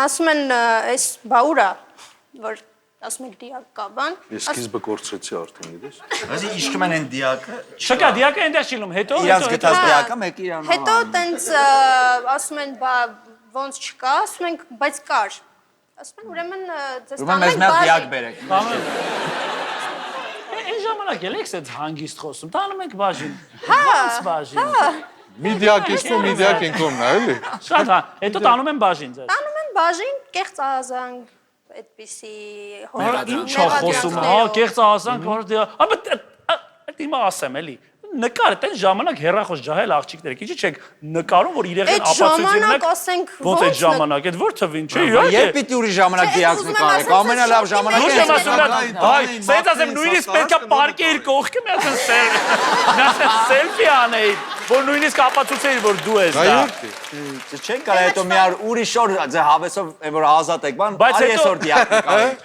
ասում են այս բաուրա, որ ասում եք դիակ կա բան։ Ես սկիզբը կորցրեցի արդեն, գիտես։ Այսի իշկում են այն դիակը։ Չկա, դիակը այնտեղ չի լինում, հետո Իրանց գտած դիակը մեկը իրան։ Հետո տենց ասում են բա ոնց չկա, ասում ենք բայց կար։ Ասում են ուրեմն ձեզ Ուրեմն մեզ մի հատ դիակ բերեք։ Այն ժամանակ էլ եք այդ հանգիստ խոսում, տանում ենք բաժին։ Հա, Ոնց բաժին։ Մի դիակ ես ու մի դիակ են կողմն է, էլի։ Շատ հա, հետո տանում են բաժին ձեզ։ տանում են բաժին, կեղծ ազանգ, այդպիսի Ինչ է խոսում, հա, կեղծ ասանք, որ դե, այդ իմը ասեմ էլի։ Նկար, այդ ժամանակ հերախոս ջահել աղջիկները, քիչ չեք նկարում, որ իրեղեն Այդ ապացույց ժամանակ ունեք։ ասենք Ոնց այդ ոնց ժամանակ, այդ որ թվին, չէ՞։ Երբ պիտի ուրիշ ժամանակ Չէ, դիակ ուզում եմ նկարեք, ասել, ամենալավ սենց ժամանակը։ Ոչ եմ Այս ասում, հայ, սենց ասեմ, նույնիսկ պետքա պարկեիր կողքը մի հատ սելֆի անեի, որ նույնիսկ ապացուցեի, որ դու ես դա։ Չեն կարա հետո մի ար ուրիշ օր ձե հավեսով որ ազատ եք բան, Բայց արի հետո- այսօր դիակ նկարեք։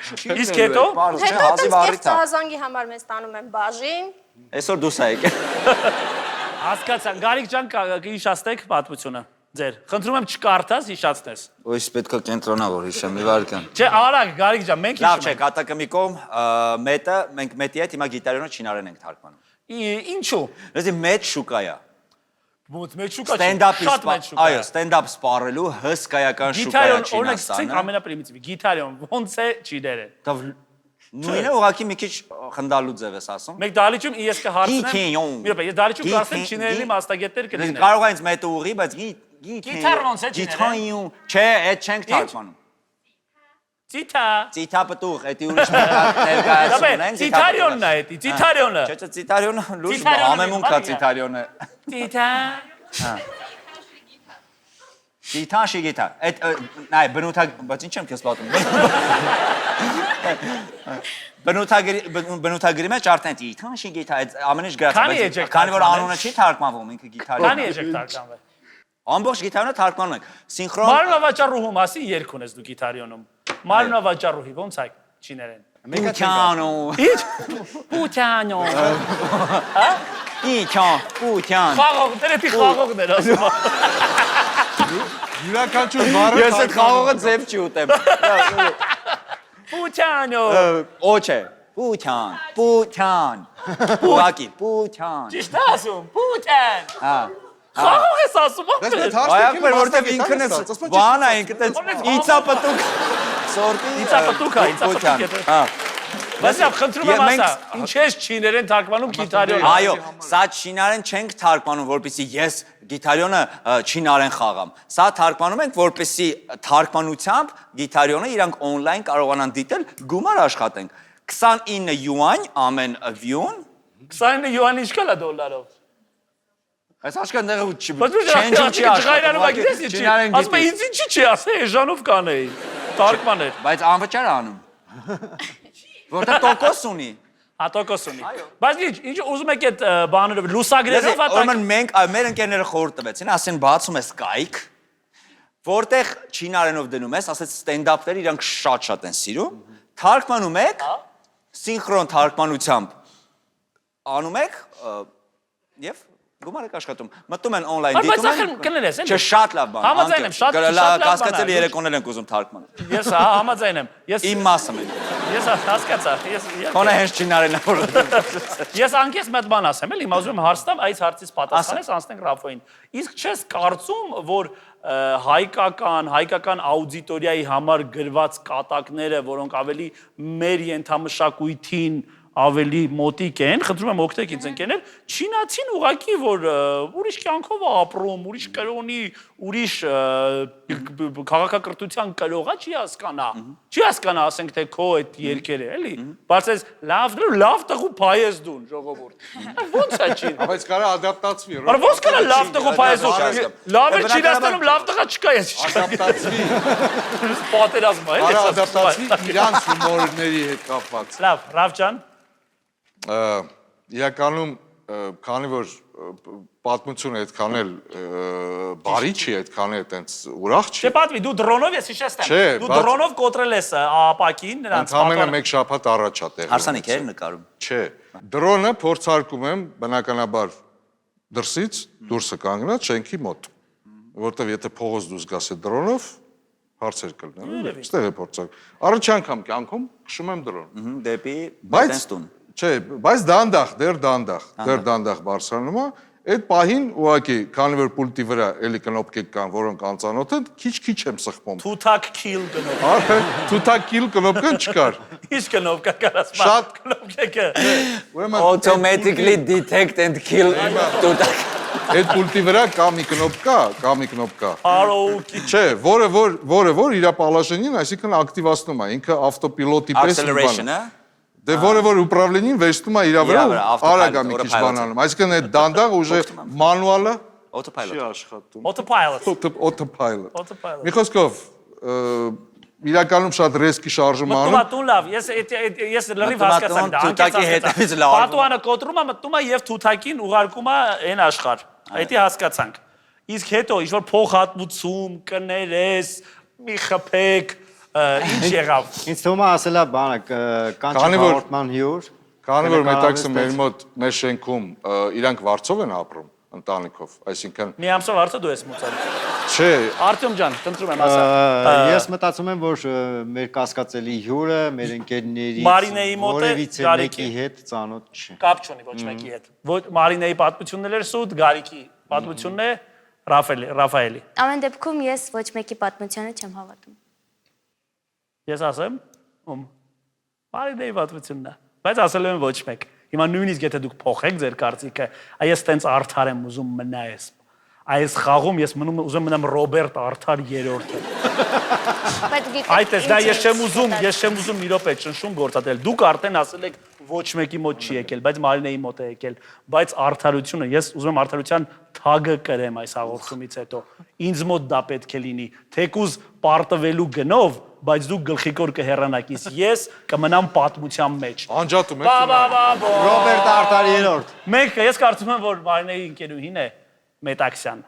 Իսկ հետո Հետո հազիվ տենց առիթ կեղծ է։ ազանգի համար մեզ տանում են բաժին։ Այսօր դուս ա եկել։ հասկացա, Գարիկ ջան, հիշացնեք պատմությունը ձեր։ Խնդրում եմ չկարդաս, հիշացնես։ Ոյս պետքա կենտրոնա որ հիշեմ մի վարքան։ Չէ, արագ, Գարիկ ջան, մենք Լավ հիշում չէ, ենք։ կատակը մի կողմ, մետը, մենք մետի հետ հիմա գիտարյոնը չինարեն ենք թարգմանում։ Ինչու։ Դե մեծ շուկա է։ Ոնց մեջ շուկա չի։ Ստենդափի Շատ մեծ շուկա։ այո, ստենդափ սպառելու հսկայական շուկա է Գիտարիոն, օրինակ, ցենք Չինաստանը։ ամենապրիմիտիվ։ Գիտարիոն, ոնց է չիդերը։ Դա նույնը ուղղակի մի քիչ խնդալու ձև ես ասում։ Մեկ դալիճում ես կհարցնեմ։ Գիթեյոն։ Մի րոպե, ես դալիճում կհարցնեմ չիներելի մասնագետներ կլինեն։ Կարող է ինձ մետը ուղի, բայց Գիթար ոնց է չիները։ Գիթայուն, չէ, այդ չենք թարգմանում։ Ցիթա։ Ցիթա պտուղ, դա ուրիշ ներկայացում Դաբե, ունենք։ ցիթարիոնն է դա, ցիթարիոնը։ Չէ, ցիթարյոնը լուրջ Ցիթարյոնը համեմունք է մի բան է։ ցիթարյոնը։ Ցիթա։ Գիթա շի գիթա։ Այդ նայ բնութագ, բայց ինչ եմ քեզ պատում։ Բնութագրի մեջ արդեն գիթա շի գիթա, այդ ամեն ինչ Քանի գրած։ էջեք Քանի որ թարգմանել։ անունը չի թարգմանվում, ինքը գիթարը։ Քանի եք տարգանվել։ Ամբողջ գիթարը թարգմանում ենք։ Սինխրոն Մարմնավաճառուհու մասին երգ ունես դու գիտարիոնում։ Մարմնավաճառուհի ոնց է չիներեն։ Պուտյանո։ Ինչ։ Պուտյանո։ Իչան, պուտյան։ Խաղող, դերեպի խաղողներ ասում։ Յուրաքանչյուր բառը Ես այդ խաղողը ձև չի ուտեմ։ Պուտյանո։ Օչե, պուտյան, պուտյան։ Ուղակի, պուտյան։ Ճիշտ է ասում, պուտյան։ Հա։ Խաղող ես ասում։ Այապեր որտեվ ինքն ես բան է, ինքն ես իծապտուկ։ Սորտի Իծապտուկ է, իծապտուկ է։ Հա։ Բայց ավ խնդրում եմ ասա, ինչ ես չիներեն թարգմանում գիտարիոն։ Այո, սա չինարեն չենք թարգմանում, որպեսզի ես գիտարյոնը չինարեն խաղամ։ Սա թարգմանում ենք, որպեսզի թարգմանությամբ գիտարյոնը իրանք on-line կարողանան դիտել, գումար աշխատենք։ 29 յուան ամեն view-ն։ 29 յուան ինչ կա դոլարով։ Այս աշկան դեղը չի։ Բայց դու չի ջղայրանում եք դες ինչի։ Չինարեն Ասում եմ ինձ ինչի՞ չի ասել, էժանով կանեի։ Թարգմաներ։ Բայց անվճար է անում։ Որտեղ տոկոս ունի։ Հա տոկոս ունի։ Բայց ինչ ուզում եք այդ բաները լուսագրերով Ուրեմն մենք մեր ընկերները խորհուրդ տվեցին, ասեն բացում ես կայք, որտեղ չինարենով դնում ես, ասած ստենդափները իրանք շատ են սիրում, թարգմանում եք, սինխրոն թարգմանությամբ անում եք եւ գումար եք աշխատում։ Մտնում են on-line Բայց դիտում ախր կներես, էլի։ Չէ, շատ լավ բան։ Համաձայն եմ, շատ լավ բան է։ Կասկածելի երեկոներ ենք ուզում թարգմանել։ Ես համաձայն եմ։ Իմ մասը մենք։ Ես հասկացա։ Քոնը հենց չինարենա որ։ Ես անկես մեծ բան ասեմ, էլի, ուզում եմ հարց տամ, այս հարցից պատասխանես, անցնենք Ռաֆոին։ Իսկ չես կարծում, որ հայկական աուդիտորիայի համար գրված կատակները, որոնք ավելի մեր ենթամշակույթին ավելի մոտիկ են, խնդրում եմ օգնեք ինձ ընկերներ, չինացին ուղակի որ ուրիշ կյանքով է ապրում, ուրիշ կրոնի, ուրիշ քաղաքակրթության կրողա չի հասկանա, ասենք թե քո այդ երկերը, էլի, բայց այս լավ տղու փայես դուն, ժողովուրդ։ Ո՞նց է չի։ Բայց կարա ադապտացվի։ Բայց ո՞նց կարա լավ տղու փայես դուն։ Լավ է Չինաստանում լավ տղա չկա, ես Ադապտացվի։ պատերազմ է, Կարա ադապտացվի իրանց հումորների հետ կապված։ Լավ, Ռաֆ ջան։ Իրականում քանի որ պատմությունը այդքան էլ բարի չի, այդքան էլ այտենց ուրախ չի։ Չէ, պատվի, դու դրոնով ես հիշեցնեմ։ Դու դրոնով կոտրել ես ապակին նրանց Ընդամենը մեկ շաբաթ առաջ է տեղի։ Հարսանիք էր նկարում։ Չէ։ Դրոնը փորձարկում եմ բնականաբար դրսից դուրսը կանգնած շենքի մոտ, որտեվ եթե փողոց դուրս գաս այդ դրոնով հարցեր կլինեն, այստեղ է փորձարկում։ Առաջ անգամ կյանքում քշում եմ դրոն։ Դեպի Բայց տենստուն։ Չէ, բայց դեր դանդաղ բարձրանում է, այդ պահին ուղղակի, քանի որ պուլտի վրա էլի կնոպկեք կան, որոնք անծանոթ են, քիչ եմ սխմում։ Թութակ kill կնոպ։ Արդեն թութակ kill կնոպկան չկար։ Ինչ կնոպկա կարաս մա։ Շատ կնոպկեքը։ Automatically detect and kill տուտակ։ Այդ պուլտի վրա կա մի կնոպկա։ Արոուկի։ Չէ, որը իր պալաշենին, այսինքն ակտիվացնում է, ինքը ավտոպիլոտի պես Acceleration, հա։ Դե որը ուправлениին վերցնում է իր վրա արագ է մի քիչ բանանում։ Այսինքն այդ դանդաղ ուժը մանուալը Autopilot։ չի աշխատում։ Autopilot։ Autopilot։ Մի խոսքով իրականում շատ ռեսկի շարժում անում։ Մտնում է լավ, ես լրիվ հասկացա դա։ Թութակի հետևից լավ։ Պատուանը կոտրում է, մտնում է եւ թութակին ուղարկում է այն աշխարհ։ Այդի հասկացանք։ Իսկ հետո ինչ որ փոխհատմություն, կներես, մի խփեք, ինչ եղավ։ Ինձ թվում է ասելա բանը կանչի հաղորդման հյուր։ Քանի որ մետաքսը մեր մոտ մեր շենքում իրանք վարձով են ապրում ընտանիքով, այսինքն Մի ամսով արդյո դու ես մուծել։ Չէ, Արտյոմ ջան, խնդրում եմ ասա։ Ես մտածում եմ, որ մեր կասկածելի հյուրը մեր ընկերների Մարինեի մոտ է, որևիցե Գարիկի մեկի հետ ծանոթ չի։ Կապ չունի ոչ մեկի հետ։ Ոչ Մարինեի պատմությունն էր սուտ, Գարիկի պատմությունն է Ռաֆայելի։ Ամեն դեպքում ես ոչ մեկի պատմությանը չեմ հավատում։ Ես ասեմ, Մարինեի պատմությունն է, բայց ասել եմ ոչ մեկ։ Հիմա նույնիսկ եթե դուք փոխեք ձեր կարծիքը, այս տենց արդար եմ ուզում մնայես։ Այս խաղում ես ուզում մնամ Ռոբերտ Արթար երրորդը։ Բայց գիտեք, Այդ էս դա ես չեմ ուզում մի րոպե ճնշում գործատել։ Դուք արդեն ասել եք ոչ մեկի մոտ չի եկել, բայց Մարինեի մոտ է եկել, բայց արդարությունը ես ուզում եմ արդարության թագը կրեմ այս հաղորդումից հետո։ Ինձ մոտ դա պետք է լինի, թեկուզ պարտվելու գնով, բայց դուք գլխիկոր կհեռանաք, իսկ ես կմնամ պատմության մեջ։ անջատում եք։ Ռոբերտ Արտար երրորդ։ Մենք ես կարծում եմ, որ Մարինեի ընկերուհին է Մետաքսյան,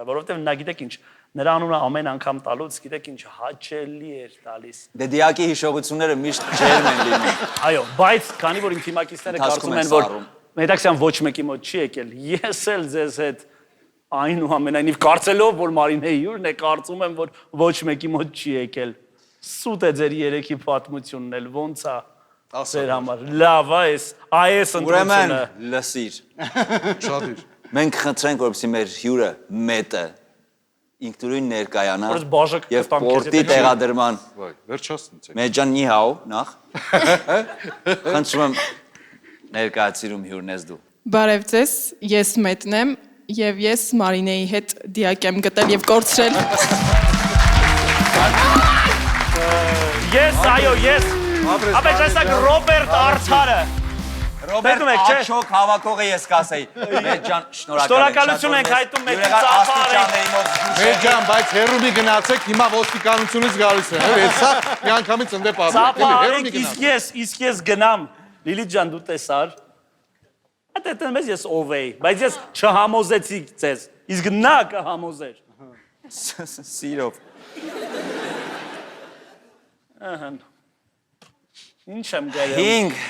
որովհետև նա գիտեք ինչ, նրա անունը ամեն անգամ տալուց գիտեք ինչ հաճելի էր տալիս։ Դե դիակի հիշողությունները միշտ ջերմ են լինում։ Այո, բայց քանի որ իմ թիմակիցները կարծում են, որ Մետաքսյան ոչ մեկի մոտ չի եկել, ես էլ ձեզ հետ այնուամենայնիվ կարծելով, որ Մարինեի հյուրն է, կարծում եմ, որ ոչ մեկի մոտ չի եկել։ Սուտ է ձեր երեքի պատմությունն էլ, ոնց է ձեր համար։ Լավ է, այս Ուրեմն ընտրությունը։ լսիր։ Շատ իր։ Մենք խնդրենք, որպեսզի մեր հյուրը մետը ինքնուրույն ներկայանա Որս բաժակ եւ կտամ քեզ պորտի հետ։ տեղադրման Վայ, վերջացնեցեք։ մեջան նիհաու նախ։ Խնդրում եմ ներկայացրում հյուրն ես դու։ Բարև ձեզ, ես Մետն եմ եւ ես Մարինեի հետ դիակ եմ գտել եւ կորցրել։ Ես, այո, ես։ Ապեջ այսակ Ռոբերտ Արթարը։ Ռոբերտ Տեսնում եք, չէ՞։ Աչոք հավաքողը ես կասեի։ Մեջան Շնորհակալություն ենք հայտնում մեր ծափարին։ Մեր ջան, բայց հերու մի գնացեք, հիմա ոստիկանությունից գալիս են, էլի, սա մի անգամից ընդե պատմեք, հերու մի գնացեք։ Իսկ ես գնամ, Լիլիթ ջան, դու տեսար։ Այդ մեզ ես ով էի, բայց ես չհամոզեցի ձեզ, իսկ նա կհամոզեր։ Սիրով։ Ահա։ Ինչ եմ գալու։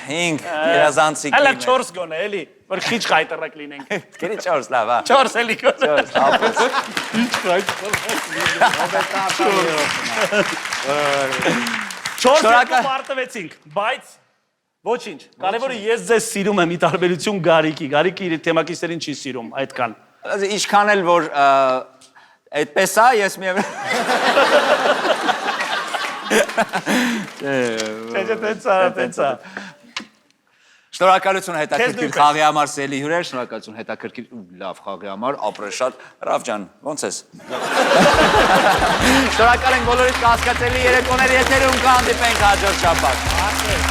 5 երազանցիկ։ Հələ 4 գոնե, էլի, որ քիչ խայտարակ լինենք։ Գերի 4 լավ, հա։ 4 էլի գոնե։ 4, ապրես։ Չորս մարտվեցինք, բայց ոչինչ։ Կարևորը ես ձեզ սիրում եմ՝ ի տարբերություն Գարիկի։ Գարիկը իր թեմակիցներին չի սիրում, այդքան։ Ինչքան էլ որ այդպես է, ես միևնույն Տենցա։ Շնորհակալություն հետաքրքիր խաղի համար սելի հյուրեր, շնորհակալություն հետաքրքիր լավ խաղի համար, ապրես շատ, Ռաֆ ջան, ո՞նց ես։ Շնորհակալ ենք բոլորիդ կասկածելի երեկոների եթերում կհանդիպենք հաջորդ շաբաթ։